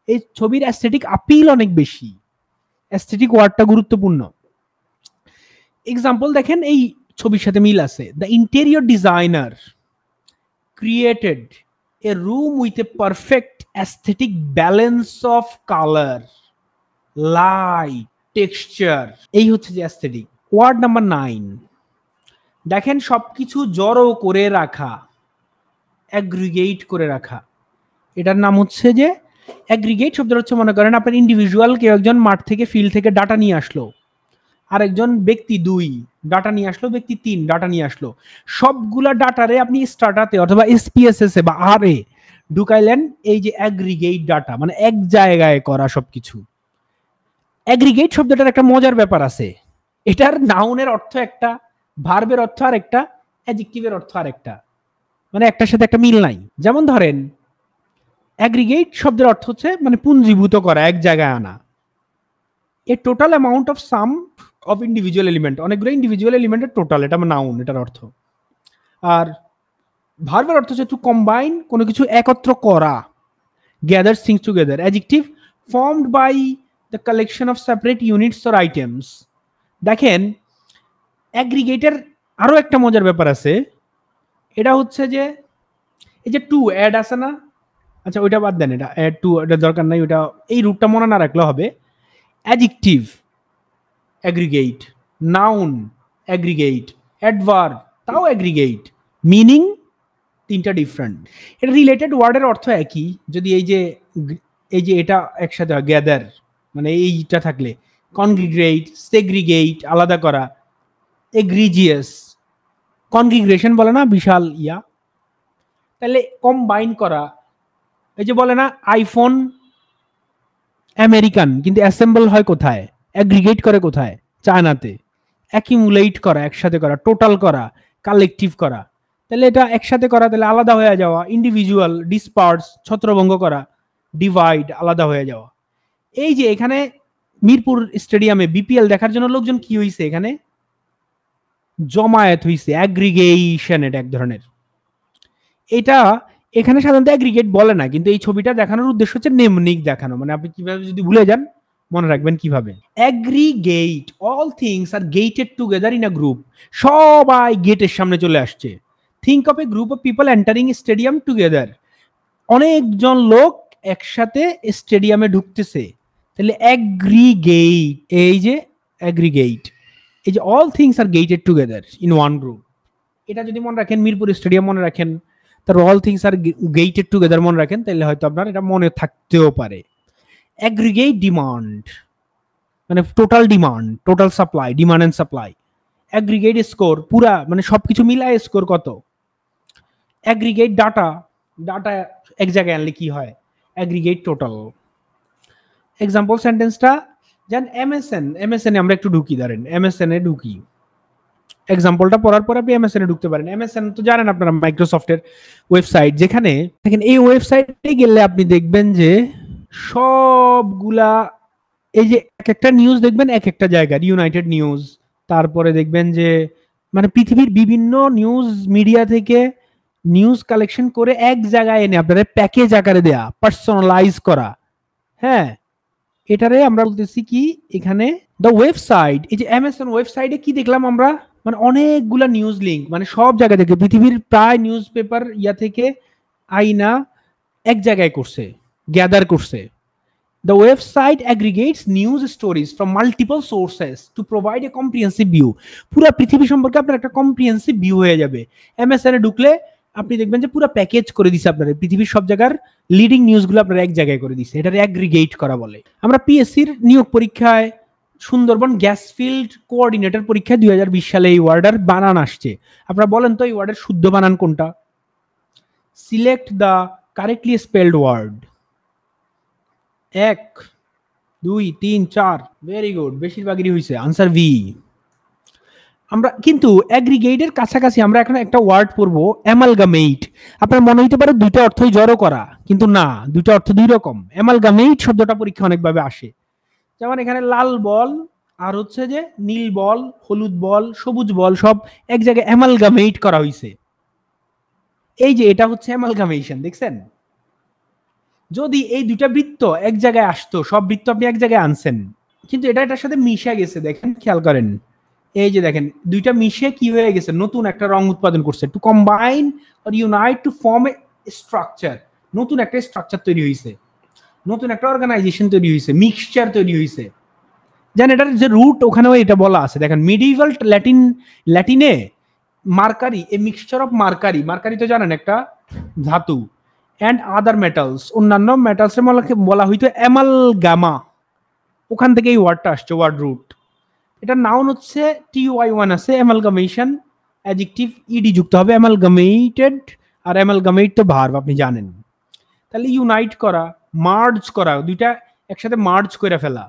Speaker 1: এই ছবির অ্যাস্থেটিক আপিল অনেক বেশি। অ্যাস্থেটিক ওয়ার্ডটা গুরুত্বপূর্ণ। এক্সাম্পল দেখেন, এই ছবির সাথে মিল আছে। The interior designer created A room with a perfect aesthetic balance of colour, light, texture. এই হচ্ছে যে অ্যাস্থেটিক। ওয়ার্ড নাম্বার 9, দেখেন সবকিছু জড়ো করে রাখা, অ্যাগ্রিগেট করে রাখা, এটার নাম হচ্ছে যে অ্যাগ্রিগেট। শব্দটা হচ্ছে, মনে করেন আপনার ইন্ডিভিজুয়াল কেউ একজন মাঠ থেকে, ফিল্ড থেকে ডাটা নিয়ে আসলো, আরেকজন ব্যক্তি 2 ডাটা নিয়ে আসলো, ব্যক্তি 3 ডাটা নিয়ে আসলো, সবগুলা ডাটারে আপনি স্টার্টাতে অথবা এসপিএসএস এ বা আর এ ঢুকাইলেন। এই যে অ্যাগ্রিগেট ডাটা মানে এক জায়গায় করা সবকিছু। অ্যাগ্রিগেট শব্দটার একটা মজার ব্যাপার আছে, এটার নাউনের অর্থ একটা, ভার্বের অর্থ আর একটা, অ্যাডজেক্টিভের অর্থ আর একটা, মানে একটার সাথে একটা মিল নাই। যেমন ধরেন অ্যাগ্রিগেট শব্দের অর্থ হচ্ছে মানে পুঞ্জীভূত করা, এক জায়গায় আনা। A total amount of sum of individual element, অনেকগুলো ইন্ডিভিজুয়াল এলিমেন্টের টোটাল, এটা নাউন, এটার অর্থ। আর ভার্বের অর্থ হচ্ছে টু কম্বাইন, কোনো কিছু একত্র করা, gather things together. Adjective formed by the collection of separate units or items. দেখেন অ্যাগ্রিগেটের আরো একটা মজার ব্যাপার আছে, এটা হচ্ছে যে এই যে টু অ্যাড আছে না, আচ্ছা ওইটা বাদ দেন, এটা অ্যাড টু এটা দরকার নাই, ওইটা এই রুটটা মনে না রাখলে হবে। Adjective aggregate, noun aggregate, adverb তাও অ্যাগ্রিগেট, মিনিং তিনটা ডিফারেন্ট। এটা রিলেটেড ওয়ার্ডের অর্থ একই, যদি এই যে এটা একসাথে হয় গ্যাদার, মানে এইটা থাকলে, কনগ্রিগেট, সেগ্রিগেট আলাদা করা, এগ্রিজিয়াস, কনগ্রিগেশন বলে না বিশাল ইয়া, তাহলে কম্বাইন করা। এই যে বলে না আইফোন আমেরিকান, কিন্তু অ্যাসেম্বল হয় কোথায়? অ্যাগ্রিগেট করে কোথায়? চায়নাতে। অ্যাকিমুলেট করা, একসাথে করা, টোটাল করা, কালেকটিভ করা। তাহলে এটা একসাথে করা, তাহলে আলাদা হয়ে যাওয়া, ইন্ডিভিজুয়াল, ডিসপার্স ছত্রভঙ্গ করা, ডিভাইড আলাদা হয়ে যাওয়া। এই যে এখানে মিরপুর স্টেডিয়ামে বিপিএল দেখার জন্য লোকজন কি হইছে, এখানে জমায়েত হইছে, অ্যাগ্রিগেশন, এটা এক ধরনের। এটা এখানে সাধারণত অ্যাগ্রিগেট বলে না, কিন্তু এই ছবিটা দেখানোর উদ্দেশ্য হচ্ছে নেমনিক দেখানো, মানে আপনি কিভাবে যদি ভুলে যান মনে রাখবেন কিভাবে। Aggregate, all things are gated together in a group, সবাই গেটের সামনে চলে আসছে। Think of a group of people entering stadium together, অনেকজন লোক একসাথে স্টেডিয়ামে ঢুকতেছে, তাহলে অ্যাগ্রিগেট, এই যে অ্যাগ্রিগেট, এই যে all things are gated together in one group, এটা যদি মনে রাখেন, মিরপুর স্টেডিয়াম মনে রাখেন, তার all things are gated together মনে রাখেন, তাহলে হয়তো আপনার এটা মনে থাকতেও পারে। অ্যাগ্রিগেট ডিমান্ড মানে total demand, total supply, demand and supply. Aggregate score, পুরা মানে সবকিছু মিলায় স্কোর কত। অ্যাগ্রিগেট ডাটা, ডাটা এক জায়গায় আনলে কি হয়? Aggregate total. এক্সাম্পল সেন্টেন্সটা যেন এমএসএন, এমএসএন আমরা একটু ঢুকি, ধরেন এমএসএন এ ঢুকি, এক্সাম্পলটা পড়ার পর আপনি এমএসএন এ ঢুকতে পারেন। এমএসএন তো জানেন আপনারা মাইক্রোসফটের ওয়েবসাইট, যেখানে দেখেন এই ওয়েবসাইটে গেলে আপনি দেখবেন যে সবগুলা এই যে এক একটা নিউজ দেখবেন এক একটা জায়গার, ইউনাইটেড নিউজ, তারপরে দেখবেন যে মানে পৃথিবীর বিভিন্ন নিউজ মিডিয়া থেকে নিউজ কালেকশন করে এক জায়গায় এনে আপনাদের প্যাকেজ আকারে দেয়া, পার্সোনালাইজ করা। হ্যাঁ, এটারে আমরা বলতেছি কি এখানে দ্য ওয়েবসাইট। এই যে এমএসএন ওয়েবসাইটে কি দেখলাম আমরা, মানে অনেকগুলা নিউজ লিঙ্ক, মানে সব জায়গা থেকে পৃথিবীর প্রায় নিউজ পেপার ইয়া থেকে আইনা এক জায়গায় করছে, গ্যাদার করছে। The website aggregates news stories from multiple sources to provide a comprehensive view. পুরো পৃথিবী সম্পর্কে আপনার একটা কম্প্রিহেন্সিভ ভিউ হয়ে যাবে। এমএসএন এ ঢুকলে আপনি দেখবেন যে পুরো প্যাকেজ করে দিছে আপনার পৃথিবীর সব জায়গার লিডিং নিউজগুলো আপনার এক জায়গায় করে দিছে। এটার অ্যাগ্রিগেট করা বলে। আমরা পিএসসির নিয়োগ পরীক্ষায় সুন্দরবন গ্যাস ফিল্ড কোঅর্ডিনেটর পরীক্ষায় 2020 সালে এই ওয়ার্ডের বানান আসছে। আপনারা বলেন তো এই ওয়ার্ডের শুদ্ধ বানান কোনটা? Select the correctly spelled word. 1 2 3 4, very good, বেশিরভাগই হয়েছে। Answer V. আমরা কিন্তু অ্যাগ্রিগেটের কাছাকাছি আমরা এখন একটা ওয়ার্ড পড়বো, অ্যামালগামেট। আপনার মনে হইতে পারে দুইটা অর্থই জড়ো করা, কিন্তু না, দুইটা অর্থ দুই রকম। অ্যামালগামেট শব্দটা পরীক্ষা অনেকভাবে আসে। যেমন এখানে লাল বল আর হচ্ছে যে নীল বল, হলুদ বল, সবুজ বল সব এক জায়গায় অ্যামালগামেট করা হয়েছে। এই যে এটা হচ্ছে অ্যামালগামেশন, দেখছেন? যদি এই দুইটা বৃত্ত এক জায়গায় আসতো, সব বৃত্ত আপনি এক জায়গায় আনছেন, কিন্তু এটা এটার সাথে মিশে গেছে, দেখেন খেয়াল করেন, এই যে দেখেন দুইটা মিশে কি হয়ে গেছে, নতুন একটা রং উৎপাদন করছে। To combine or unite to form a structure, নতুন একটা স্ট্রাকচার তৈরি হয়েছে, নতুন একটা অর্গানাইজেশন তৈরি হয়েছে, মিক্সচার তৈরি হয়েছে। জানেন এটার যে রুট ওখানেও এটা বলা আছে, দেখেন মিডিভাল ল্যাটিনে mercury, a mixture of mercury, mercury তো জানেন একটা ধাতু, অ্যান্ড আদার মেটালস, অন্যান্য মেটালসের বলা হইতো অ্যামালগামা। ওখান থেকে এই ওয়ার্ডটা আসছে, ওয়ার্ড রুট। এটা নাউন হচ্ছে TY1 আছে, অ্যামালগামেশন, অ্যাডজেক্টিভ ইডি যুক্ত হবে, অ্যামালগামেটেড, আর অ্যামালগামেট তো ভার্ব আপনি জানেন। তাহলে ইউনাইট করা, মার্জ করা, দুইটা একসাথে মার্জ করে ফেলা।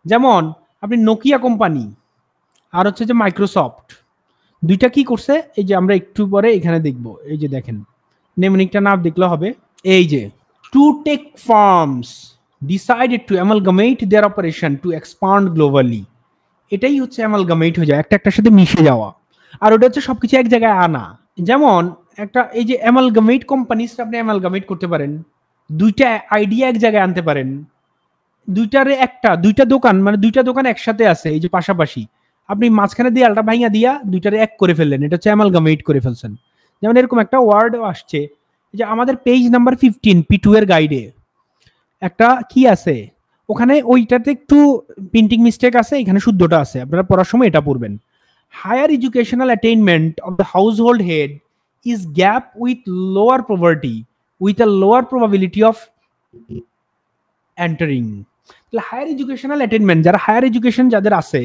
Speaker 1: যেমন আপনি নোকিয়া কোম্পানি আর হচ্ছে যে মাইক্রোসফট, দুইটা কি করছে, এই যে আমরা একটু পরে এখানে দেখব, এই যে দেখেন নেমনিকটা না দেখলে হবে, এই যে two tech firms decided to amalgamate their operation to expand globally. এটাই হচ্ছে অ্যামালগামেট হয়ে যায়, একটা একটার সাথে মিশে যাওয়া। আর ওটা হচ্ছে সবকিছু এক জায়গায় আনা। যেমন একটা এই যে অ্যামালগামেট কোম্পানিজ, আপনি অ্যামালগামেট করতে পারেন, দুইটা আইডিয়া এক জায়গায় আনতে পারেন, দুইটা দোকান, মানে দুইটা দোকান একসাথে আছে এই যে পাশাপাশি, আপনি মাঝখানে দেয়ালটা ভাঙা দিয়া দুইটারে এক করে ফেললেন, এটা হচ্ছে অ্যামালগামেট করে ফেলছেন। যেমন এরকম একটা ওয়ার্ড আসছে, যে আমাদের পেজ নাম্বার 15 P2 এর গাইডে একটা কি আছে, ওখানে ওইটাতে একটু প্রিন্টিং মিস্টেক আছে, এখানে শুদ্ধটা আছে, আপনারা পড়ার সময় এটা পড়বেন। Higher educational attainment of the household head is gap with lower poverty with a lower probability of entering. Higher educational attainment, যারা হায়ার এডুকেশন যাদের আছে,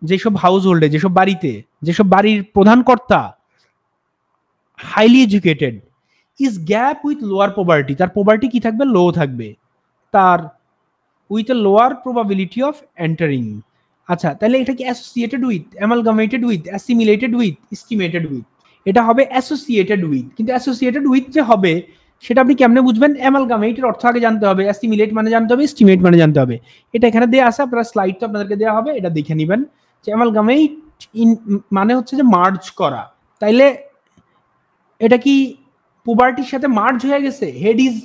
Speaker 1: যেসব হাউস হোল্ডে, যেসব বাড়িতে, যেসব বাড়ির প্রধান কর্তা highly educated, is gap with lower poverty, তার পভার্টি কি থাকবে, লো থাকবে, তার with a lower probability of entering. আচ্ছা, তাহলে এটা কি associated with, amalgamated with, assimilated with, estimated with? এটা হবে অ্যাসোসিয়েটেড উইথ। কিন্তু অ্যাসোসিয়েটেড উইথ যে হবে সেটা আপনি কেমনে বুঝবেন? অ্যামালগামেটের অর্থ আগে জানতে হবে, অ্যাসিমিলেট মানে জানতে হবে, এস্টিমেট মানে জানতে হবে। এটা এখানে দেয়া আছে, আপনারা স্লাইড তো আপনাদেরকে দেওয়া হবে, এটা দেখে নেবেন যে অ্যামালগামেট মানে হচ্ছে যে মার্জ করা। তাইলে এটা কি পভার্টির সাথে মার্জ হয়ে গেছে, head is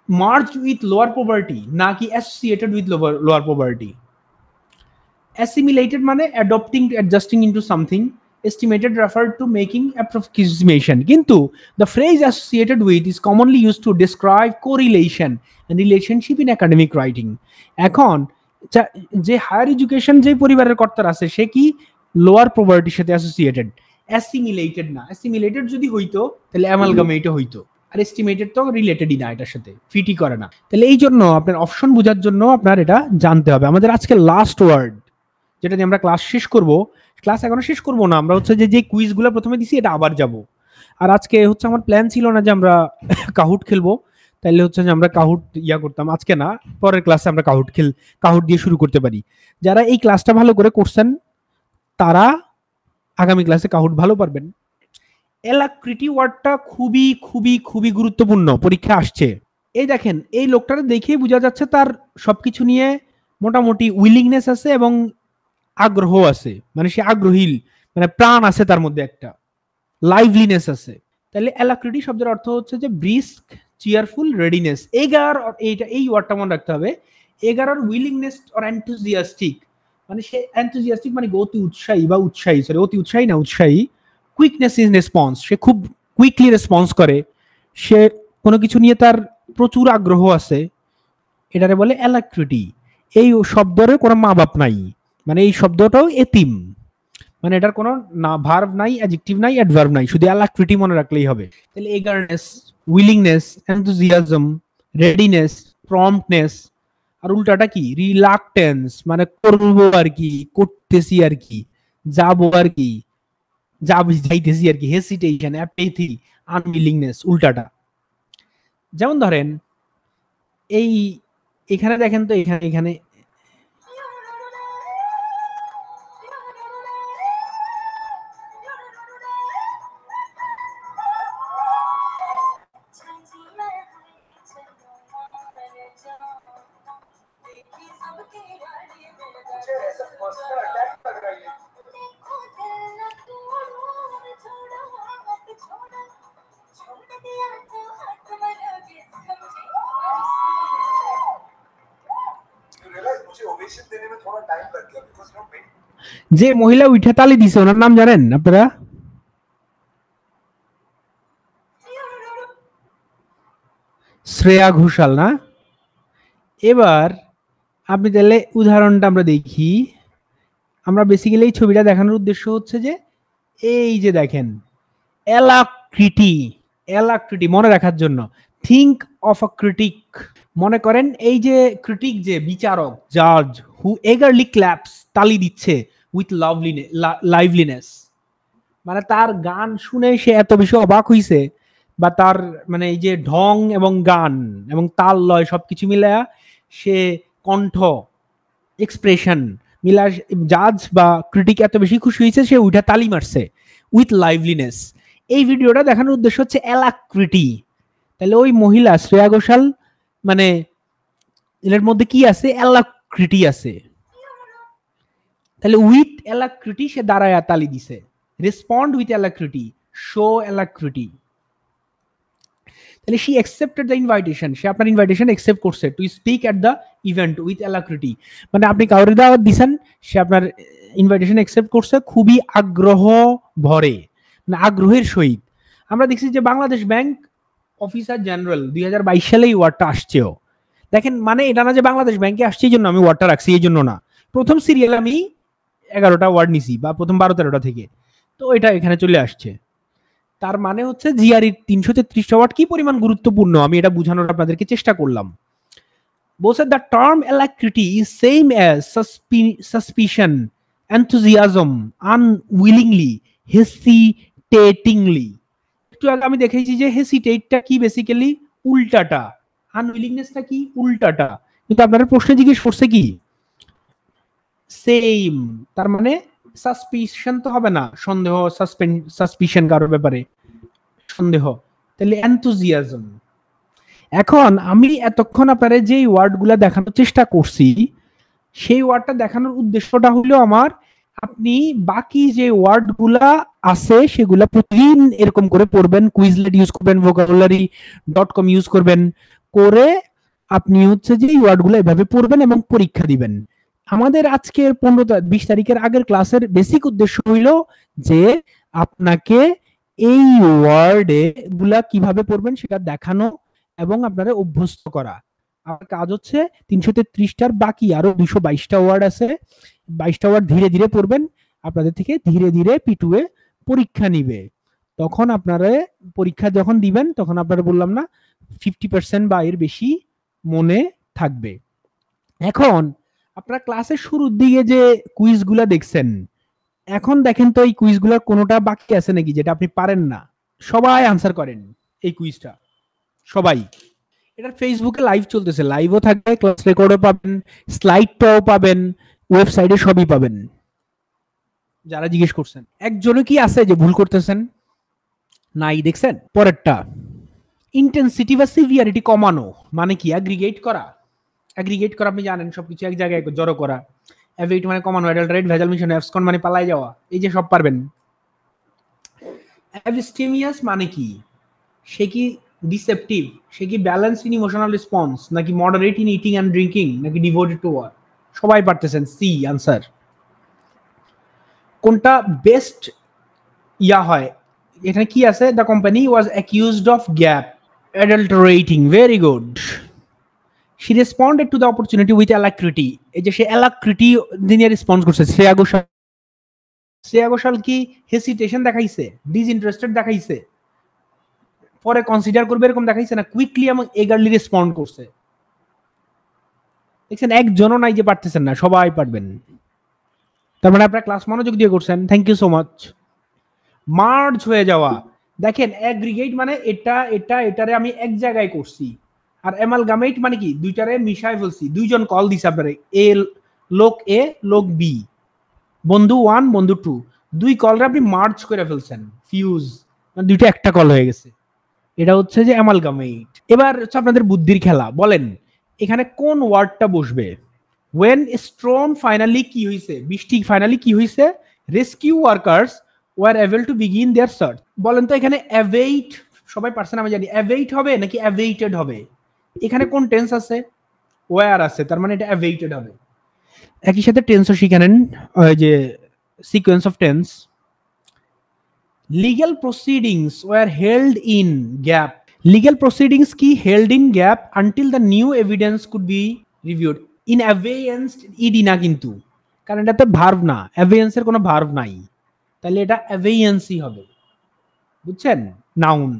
Speaker 1: merged with lower poverty নাকি associated with lower poverty? Assimilated মানে adopting, adjusting into something, estimated referred to making approximation, কিন্তু the phrase associated with is commonly used to describe correlation and relationship in academic writing. এখন যে higher education যে পরিবারের কর্তার আছে সে কি lower পভার্টির সাথে অ্যাসোসিয়েটেড, অ্যাসিমিলেটেড না। অ্যাসিমিলেটেড যদি হইতো তাহলে অ্যামালগামেটও হইতো, আর এস্টিমেটেড তো রিলেটেডই না, এটার সাথে ফিটই করে না। তাহলে এই জন্য আপনার অপশন বোঝার জন্য আপনার এটা জানতে হবে। আমাদের আজকে লাস্ট ওয়ার্ড, যেটা দিয়ে আমরা ক্লাস শেষ করব, ক্লাস এখনো শেষ করব না, আমরা হচ্ছে যে কুইজগুলো প্রথমে দিছি এটা আবার যাব। আর আজকে হচ্ছে আমার প্ল্যান ছিল না যে আমরা কাহুট খেলবো, তাইলে হচ্ছে যে আমরা কাহুট করতাম, আজকে না, পরের ক্লাসে আমরা কাহুট দিয়ে শুরু করতে পারি। যারা এই ক্লাসটা ভালো করে করছেন তারা আগামী ক্লাসে কাহুট ভালো পারবেন। এলাক্রিটি ওয়ার্ডটা খুবই খুবই খুবই গুরুত্বপূর্ণ, পরীক্ষা আসছে। এই দেখেন এই লোকটাকে দেখেই বোঝা যাচ্ছে তার সবকিছু নিয়ে মোটামুটি উইলিংনেস আছে এবং আগ্রহ আছে, মানে সে আগ্রহী, মানে প্রাণ আছে তার মধ্যে, একটা লাইভলিনেস আছে। তাহলে এলাক্রিটি শব্দের অর্থ হচ্ছে যে ব্রিস্ক, চিয়ারফুল, রেডিনেস। এই ওয়ার্ডটা মনে রাখতে হবে। এগারোর উইলিংনেস অর এনথুজিয়াস্টিক, মানে সে এনথুজিয়াস্টিক মানে অতি উৎসাহী বা উৎসাহী, সরি অতি উৎসাহী না, উৎসাহী। কুইকনেস ইন রেসপন্স, সে খুব কুইকলি রেসপন্স করে, সে কোনো কিছু নিয়ে তার প্রচুর আগ্রহ আছে। এটারে বলে অ্যালাক্রিটি। এই শব্দের কোনো মা বাপ নাই, মানে এই শব্দটাও এতিম, মানে এটার কোনো না ভার্ব নাই, অ্যাডজেক্টিভ নাই, অ্যাডভার্ব নাই, শুধু অ্যালাক্রিটি মনে রাখলেই হবে। তাহলে এগারনেস, উইলিংনেস, এনথুজিয়াজম, রেডিনেস, প্রম্পটনেস। আর উল্টাটা কি? রিলাক্টেন্স, মানে করবো আর কি, করতেছি আর কি, যাবো আর কি, যাইতেছি আর কি। হেসিটেশন, অ্যাপেথি, আনউইলিংনেস, উল্টাটা। যেমন ধরেন এই এখানে দেখেন তো, এখানে এখানে যে মহিলা উঠে তালি দিছে ওনার নাম জানেন আপনারা? শ্রেয়া ঘোষাল না? এবার আপনি তাহলে উদাহরণটা আমরা দেখি। আমরা বেসিক্যালি এই ছবিটা দেখানোর উদ্দেশ্য হচ্ছে যে এই যে দেখেন অ্যালাক্রিটি, অ্যালাক্রিটি মনে রাখার জন্য। Think of a critic. মনে করেন এই যে ক্রিটিক, যে বিচারক, জাজ, হু এগারলি ক্ল্যাপস, তালি দিচ্ছে, উইথ লাইভলিনেস, মানে তার গান শুনে সে এত বেশি অবাক হইছে, বা তার মানে এই যে ঢং এবং গান এবং তাল লয় সবকিছু মিলায়া সে কণ্ঠ, এক্সপ্রেশন মিলা, জাজ বা ক্রিটিক এত বেশি খুশি হয়েছে সে উঠে তালি মারছে উইথ লাইভলিনেস। এই ভিডিওটা দেখানোর উদ্দেশ্য হচ্ছে অ্যালাক্রিটি। তাহলে ওই মহিলা শ্রেয়া ঘোষাল, মানে এর মধ্যে কি আছে? অ্যালাক্রিটি আছে। তাহলে উইথ অ্যালাক্রিটি সে দাঁড়ায় তালি দিছে। Respond with alacrity, show alacrity. তাহলে she accepted the invitation, সে আপনার ইনভাইটেশন অ্যাকসেপ্ট করছে to speak at the event with alacrity. মানে আপনি কাউরে দাওয়াত দিছেন, সে আপনার ইনভাইটেশন অ্যাকসেপ্ট করছে খুবই আগ্রহ ভরে, মানে আগ্রহের সহিত। আমরা দেখছি যে বাংলাদেশ ব্যাংক অফিসার জেনারেল 2022 সালে এই ওয়ার্ডটা আসছেও। দেখেন, মানে এটা না যে বাংলাদেশ ব্যাংকে আসছে এই জন্য আমি ওয়ার্ডটা রাখছি, এই জন্য না। প্রথম সিরিয়াল আমি 11টা ওয়ার্ড নিছি, বা প্রথম 12-13টা থেকে, তো এটা এখানে চলে আসছে। তার মানে হচ্ছে জিআরই 333 ওয়াট কি পরিমাণ গুরুত্বপূর্ণ, আমি এটা বোঝানোর আপনাদেরকে চেষ্টা করলাম। বলছে the term alacrity is same as suspicion, enthusiasm, unwillingly, hesitatingly. একটু আগে আমি দেখেছি যে হেসিটেটটা কি বেসিক্যালি উল্টাটা, আনউইলিংনেসটা কি উল্টাটা, কিন্তু আপনারা প্রশ্ন জিজ্ঞেস করছে কি সেম, তার মানে সাসপিশন তো হবে না, সন্দেহ, সাসপিশন কারোর ব্যাপারে সন্দেহ, তাহলে এনথুজিয়াজম। এখন আমি এতক্ষণ আপনারা যে ওয়ার্ডগুলা দেখানোর চেষ্টা করছি, সেই ওয়ার্ডটা দেখানোর উদ্দেশ্যটা হলো আমার, আপনি বাকি যে ওয়ার্ডগুলা আছে সেগুলা প্রতিদিন এরকম করে পড়বেন, কুইজলেট ইউজ করবেন, vocabulary.com ইউজ করবেন, করে আপনি হচ্ছে যে এই ওয়ার্ডগুলো এভাবে পড়বেন এবং পরীক্ষা দিবেন। আমাদের আজকের 15-20 তারিখের আগের ক্লাসের বেসিক উদ্দেশ্য হইল যে আপনাকে এই ওয়ার্ডে গুলা কিভাবে পড়বেন সেটা দেখানো এবং আপনারা অভ্যস্ত করা। আমার কাজ হচ্ছে 333টার বাকি আরো 222টা ওয়ার্ড আছে, 22টা ওয়ার্ড ধীরে ধীরে পড়বেন, আপনাদের থেকে ধীরে ধীরে পিটুয়ে পরীক্ষা নিবে। তখন আপনারা পরীক্ষা যখন দিবেন তখন আপনারা বললাম না 50% বা এর বেশি মনে থাকবে। এখন আপনারা ক্লাসের শুরুর দিকে যে কুইজগুলা দেখছেন, এখন দেখেন তো এই কুইজগুলোর কোনোটা বাকি আছে নাকি যেটা আপনি পারেন না? সবাই আনসার করেন এই কুইজটা, সবাই। এটা ফেসবুকে লাইভ চলতেছে, লাইভও থাকবে, ক্লাস রেকর্ডও পাবেন, স্লাইডটাও পাবেন, ওয়েবসাইটে সবই পাবেন। যারা জিজ্ঞেস করছেন একজনও কি আছে যে ভুল করতেছেন? নাই। দেখছেন পরেরটা, ইন্টেন্সিটি বা সিভিয়ারিটি কমানো মানে কি? অ্যাগ্রিগেট করা। অ্যাগ্রিগেট করা আপনি জানেন, সবকিছু এক জায়গায় জড়ো করা। অ্যাভেট মানে কমানো, অ্যাডাল্টারেট, ভেজাল মিশন, অ্যাবসকন মানে পালাই যাওয়া, এই যে সব পারবেন। অ্যাবস্টেমিয়াস মানে কি? সে কি ডিসেপটিভ, সে কি ব্যালেন্স ইন ইমোশনাল রেসপন্স, নাকি moderate in eating and drinking, নাকি ডিভোটেড টু ওয়ার্ক? সবাই পারতেছেন, সি আনসার। কোনটা বেস্ট ইয়া হয়? এখানে কি আছে? The company was accused of gap adulterating, very good. she responded to the opportunity with alacrity. এই যে সে alacrity দিয়ে রেসপন্স করছে। শ্রেয়া ঘোষাল কি হেসিটেশন দেখাইছে, ডিসইন্টারেস্টেড দেখাইছে, পরে কনসিডার করবে এরকম দেখাইছে না, কুইকলি এবং এগারলি রেসপন্ড করছে। দেখছেন একজনও নাই যে পারতেছেন না, সবাই পারবেন। তার মানে আপনারা ক্লাস মনোযোগ দিয়ে করছেন, thank you so much. Merge হয়ে যাওয়া, দেখেন অ্যাগ্রিগেট মানে এটারে আমি এক জায়গায় করছি, আর অ্যামালগামেট মানে কি দুইটারে মিশায় ফেলছি। দুইজন কল দিছে আপনারে, লোক এ লোক বি, বন্ধু 1 বন্ধু 2, দুই কলরে আপনি মার্জ করে ফেলছেন, ফিউজ মানে দুইটা একটা কল হয়ে গেছে। এটা হচ্ছে যে অ্যামালগামেট। এবার হচ্ছে আপনাদের বুদ্ধির খেলা, বলেন এখানে কোন ওয়ার্ডটা বসবে। when storm finally কি হইছে, বৃষ্টি ফাইনালি কি হইছে, rescue workers were able to begin their search। বলেন তো এখানে অ্যাভেইট, সবাই পারছেন আমি জানি, অ্যাভেইট হবে নাকি অ্যাভেইটেড হবে? এখানে কোন টেন্স আছে, ওয়্যার আছে, তার মানে এটা অ্যাভেইটেড হবে। একই সাথে টেন্সও শিখে নেন, ওই যে sequence of tense. Legal proceedings were held in gap, legal proceedings কি held in gap until the new evidence could be reviewed. In abeyance ইডি না কিন্তু, কারণ এটাতে ভার্ব না, অ্যাভেয়েন্সের কোনো ভার্ব নাই, তাহলে এটা অ্যাভেয়েন্সই হবে, বুঝছেন, noun.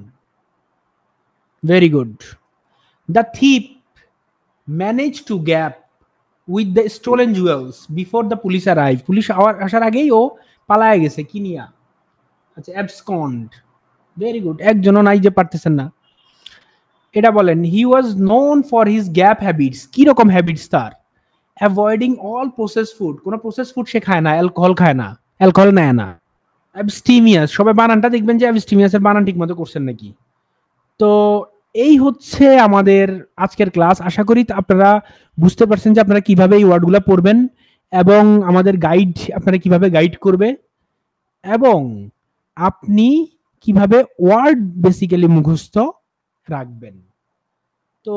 Speaker 1: Very good. The thief manage to gap with the stolen jewels before the police arrive, police আসার আগেই ও পালায় গেছে, কি নিয়া, আচ্ছা অ্যাবসকন্ড। ভেরি গুড, একজনও নাই যে পারতেছেন না। এটা বলেন, he was known for his gap habits, কি রকম হ্যাবিটস তার, অ্যাভয়েডিং অল প্রসেস ফুড, কোনো প্রসেস ফুড সে খায় না, অ্যালকোহল খায় না, অ্যালকোহল নেয় না। অ্যাবস্টিমিয়াস, সবাই বানানটা দেখবেন যে অ্যাবস্টিমিয়াসের বানান ঠিক মতো করছেন নাকি। তো এই হচ্ছে আমাদের আজকের ক্লাস। আশা করি আপনারা বুঝতে পারছেন যে আপনারা কিভাবে এই ওয়ার্ডগুলো পড়বেন, এবং আমাদের গাইড আপনারা কিভাবে গাইড করবে, এবং আপনি কিভাবে ওয়ার্ড বেসিক্যালি মুখস্থ রাখবেন। তো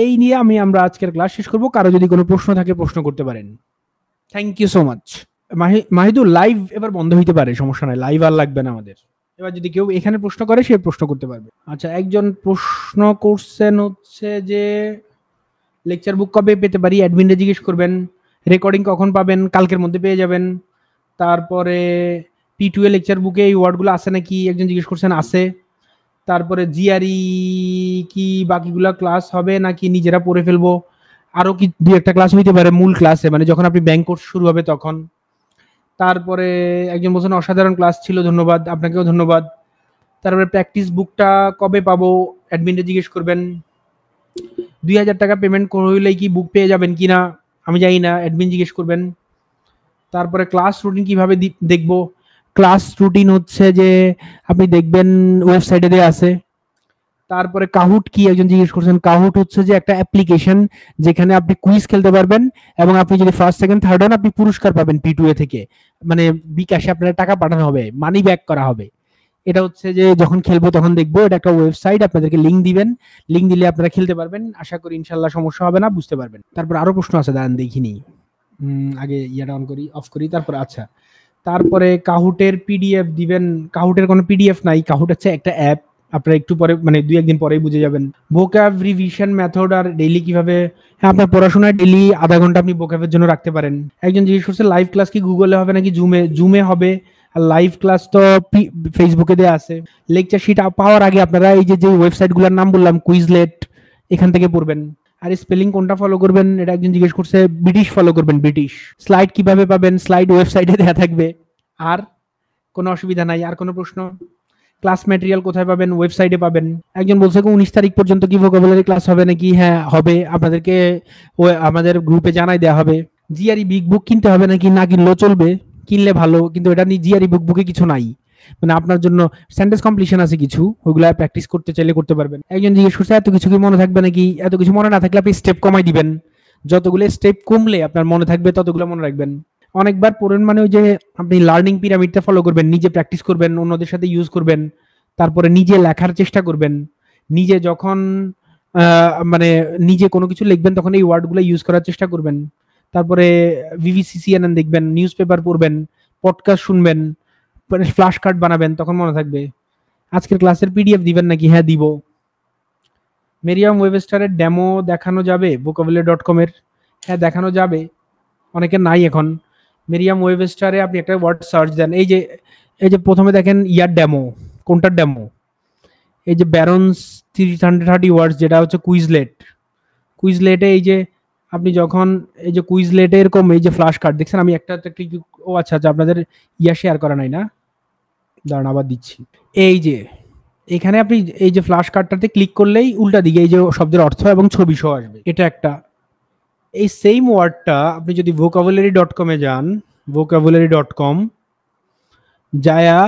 Speaker 1: এই নিয়ে আমরা আজকের ক্লাস শেষ করব। কারো যদি কোনো প্রশ্ন থাকে প্রশ্ন করতে পারেন। Thank you so much. Mahidul, live এবার বন্ধ হইতে পারে, সমস্যা নাই, লাইভ আর লাগবে না আমাদের। এবার যদি কেউ এখানে প্রশ্ন করে সে প্রশ্ন করতে পারবে। আচ্ছা, একজন প্রশ্ন করছেন হচ্ছে যে লেকচার বুক কবে পেতে পারি, অ্যাডমিনে জিজ্ঞেস করবেন। রেকর্ডিং কখন পাবেন, কালকের মধ্যে পেয়ে যাবেন। তারপরে P2 এ লেকচার বুকে এই ওয়ার্ডগুলো আছে নাকি একজন জিজ্ঞেস করছেন, আছে। তারপরে জিআরই কি বাকিগুলা ক্লাস হবে নাকি নিজেরা পড়ে ফেলবো, আরো কি দুই একটা ক্লাস হইতে পারে মূল ক্লাসে, মানে যখন আপনি ব্যাংক কোর্স শুরু হবে তখন। তারপরে একজন বলছেন অসাধারণ ক্লাস ছিল, ধন্যবাদ, আপনাকেও ধন্যবাদ। তারপরে প্র্যাকটিস বুকটা কবে পাবো, অ্যাডমিনে জিজ্ঞেস করবেন। 2000 টাকা পেমেন্ট করলেই কি বুক পেয়ে যাবেন কিনা আমি জানি না, অ্যাডমিন জিজ্ঞেস করবেন। তারপরে ক্লাস রুটিন কিভাবে দেখবো, ক্লাস রুটিন হচ্ছে যে আপনি দেখবেন ওয়েবসাইটে দেওয়া আছে। তারপরে কাহুট কি একজন জিজ্ঞেস করছেন, কাহুট হচ্ছে যে একটা অ্যাপ্লিকেশন যেখানে আপনি কুইজ খেলতে পারবেন, এবং আপনি যদি ফার্স্ট সেকেন্ড থার্ড হন আপনি পুরস্কার পাবেন P2 থেকে, মানে বিকাশে আপনার টাকা পাঠানো হবে, মানি ব্যাক করা হবে। এটা হচ্ছে যে যখন খেলবো তখন দেখবো, এটা একটা ওয়েবসাইট, আপনাদেরকে লিঙ্ক দিবেন, লিঙ্ক দিলে আপনারা খেলতে পারবেন। আশা করি ইনশাল্লাহ সমস্যা হবে না, বুঝতে পারবেন। তারপর আরো প্রশ্ন আছে, দাঁড়ান দেখিনি, আগে ইয়াটা অন করি, অফ করি, তারপর আচ্ছা। তারপরে কাহুটের পিডিএফ দিবেন, কাহুটের কোনো পিডিএফ নাই, কাহুট হচ্ছে একটা অ্যাপ, আপনারা একটু পরে মানে 2-1 দিন পরেই বুঝে যাবেন। ভোকাব রিভিশন মেথড আর ডেইলি কিভাবে, হ্যাঁ আপনার পড়াশোনায় ডেইলি আধা ঘন্টা আপনি ভোকাবের জন্য রাখতে পারেন। একজন জিজ্ঞেস করছে লাইভ ক্লাস কি গুগলে হবে নাকি জুমে হবে, আর লাইভ ক্লাস তো ফেসবুকে দেওয়া আছে। লেকচার শিট পাওয়ার আগে আপনারা এই যে ওয়েবসাইটগুলোর নাম বললাম, কুইজলেট, এখান থেকে পড়বেন। আর স্পেলিং কোনটা ফলো করবেন, এটা একজন জিজ্ঞেস করছে, ব্রিটিশ ফলো করবেন, ব্রিটিশ। স্লাইড কিভাবে পাবেন, স্লাইড ওয়েবসাইটে দেওয়া থাকবে। আর কোনো অসুবিধা নাই। আর কোনো প্রশ্ন, ক্লাস ম্যাটেরিয়াল কোথায় পাবেন, ওয়েবসাইটে পাবেন। একজন বলছে 19 তারিখ পর্যন্ত কি ভোকাবুলারি ক্লাস হবে নাকি, হ্যাঁ হবে, আপনাদেরকে আমাদের গ্রুপে জানাই দেওয়া হবে। জিআরই বিগ বুক কিনতে হবে নাকি, না কিনলেও চলবে, কিনলে ভালো, কিন্তু এটা নিয়ে জিআরই বুকে কিছু নাই, মানে আপনার জন্য সেন্টেন্স কমপ্লিশন আছে কিছু, ওগুলা প্র্যাকটিস করতে চাইলে করতে পারবেন। একজন জিজ্ঞেস করছে এত কিছু কি মনে থাকবে নাকি, এত কিছু মনে না থাকলে আপনি স্টেপ কমাই দিবেন, যতগুলো স্টেপ কমলে আপনার মনে থাকবে ততগুলো মনে রাখবেন। অনেকবার পড়েন মানে ওই যে আপনি লার্নিং পিরামিডটা ফলো করবেন, নিজে প্র্যাকটিস করবেন, অন্যদের সাথে ইউজ করবেন, তারপরে নিজে লেখার চেষ্টা করবেন। নিজে যখন মানে নিজে কোনো কিছু লিখবেন তখন এই ওয়ার্ডগুলো ইউজ করার চেষ্টা করবেন। তারপরে VVCCNN দেখবেন, নিউজ পেপার পড়বেন, পডকাস্ট শুনবেন, ফ্ল্যাশ কার্ড বানাবেন, তখন মনে থাকবে। আজকের ক্লাসের পিডিএফ দিবেন নাকি, হ্যাঁ দিব। মেরিয়াম ওয়েবস্টারের ডেমো দেখানো যাবে vocabulary.com এর? হ্যাঁ, দেখানো যাবে, অনেকে নাই এখন। মেরিয়াম ওয়েবস্টারে আপনি একটা ওয়ার্ড সার্চ দেন, এই যে প্রথমে দেখেন ইয়ার ডেমো, কোনটার ডেমো? এই যে ব্যারনস 330 ওয়ার্ডস, যেটা হচ্ছে কুইজলেট। কুইজলেটে এই যে আপনি যখন এই যে কুইজলেটে এরকম এই যে ফ্ল্যাশ কার্ড দেখছেন, আমি একটা ক্লিক, ও আচ্ছা আচ্ছা, আপনাদের ইয়া শেয়ার করা নাই না, দাঁড়ান আবার দিচ্ছি। এই যে এখানে আপনি এই যে ফ্ল্যাশ কার্ডটাতে ক্লিক করলেই উল্টা দিকে এই যে শব্দের অর্থ এবং ছবি সহ আসবে, এটা একটা। এই সেম ওয়ার্ডটা আপনি যদি vocabulary.com এ যান, vocabulary.com যায়া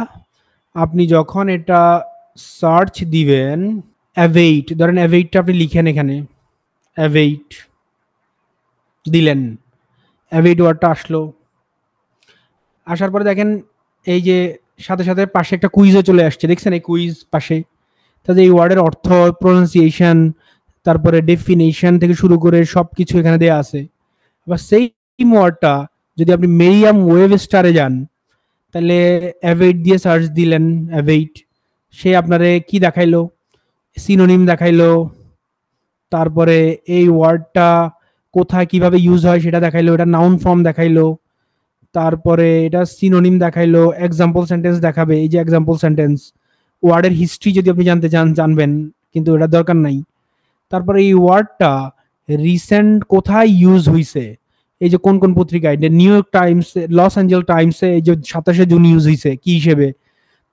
Speaker 1: আপনি যখন এটা সার্চ দিবেন, অ্যাভেইট, ধরেন অ্যাভেইটটা আপনি লিখেন এখানে, অ্যাভেইট দিলেন, অ্যাভেইট ওয়ার্ডটা আসলো। আসার পরে দেখেন এই যে সাথে সাথে পাশে একটা কুইজও চলে আসছে, দেখছেন এই কুইজ পাশে। তাহলে এই ওয়ার্ডের অর্থ, প্রোনাউন্সিয়েশন, তারপরে ডেফিনেশন থেকে শুরু করে সব কিছু এখানে দেওয়া আছে। এবার সেই ওয়ার্ডটা যদি আপনি মেরিয়াম ওয়েবস্টারে যান, তাহলে অ্যাভেইট দিয়ে সার্চ দিলেন, অ্যাভেইট, সে আপনারে কি দেখাইলো? সিনোনিম দেখাইলো, তারপরে এই ওয়ার্ডটা কোথায় কিভাবে ইউজ হয় সেটা দেখাইলো, এটা নাউন ফর্ম দেখাইলো, তারপরে এটা সিনোনিম দেখাইলো, এক্সাম্পল সেন্টেন্স দেখাবে, এই যে এক্সাম্পল সেন্টেন্স। ওয়ার্ডের হিস্ট্রি যদি আপনি জানতে চান জানবেন, কিন্তু এটা দরকার নাই। তারপরে এই ওয়ার্ডটা রিসেন্ট কোথায় ইউজ হইছে, এই যে কোন কোন পত্রিকায়, New York Times, Los Angeles টাইমসে এই যে 27শে জুন ইউজ হইছে কি হিসেবে,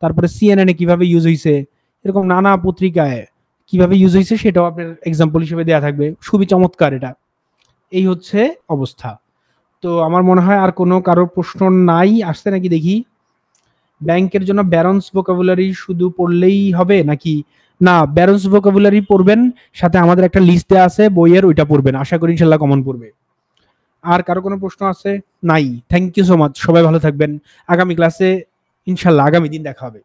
Speaker 1: তারপরে সিএনএন এ কিভাবে ইউজ হইছে, এরকম নানা পত্রিকায় কিভাবে ইউজ হইছে সেটাও আপনার এক্সাম্পল হিসেবে দেয়া থাকবে। খুবই চমৎকার এটা। এই হচ্ছে অবস্থা। তো আমার মনে হয় আর কোনো কারোর প্রশ্ন নাই, আসছে নাকি দেখি। ব্যাংকের জন্য ব্যারন্স ভোকাবুলারি শুধু পড়লেই হবে নাকি? না, ব্যারন্স ভোকাবুলারি পড়বেন, সাথে আমাদের একটা লিস্ট দেওয়া আছে বইয়ের, ওইটা পড়বেন, আশা করি ইনশাল্লাহ কমন পড়বে। আর কারো কোনো প্রশ্ন আছে? নাই। থ্যাংক ইউ সো মাচ, সবাই ভালো থাকবেন। আগামী ক্লাসে ইনশাল্লাহ আগামী দিন দেখা হবে।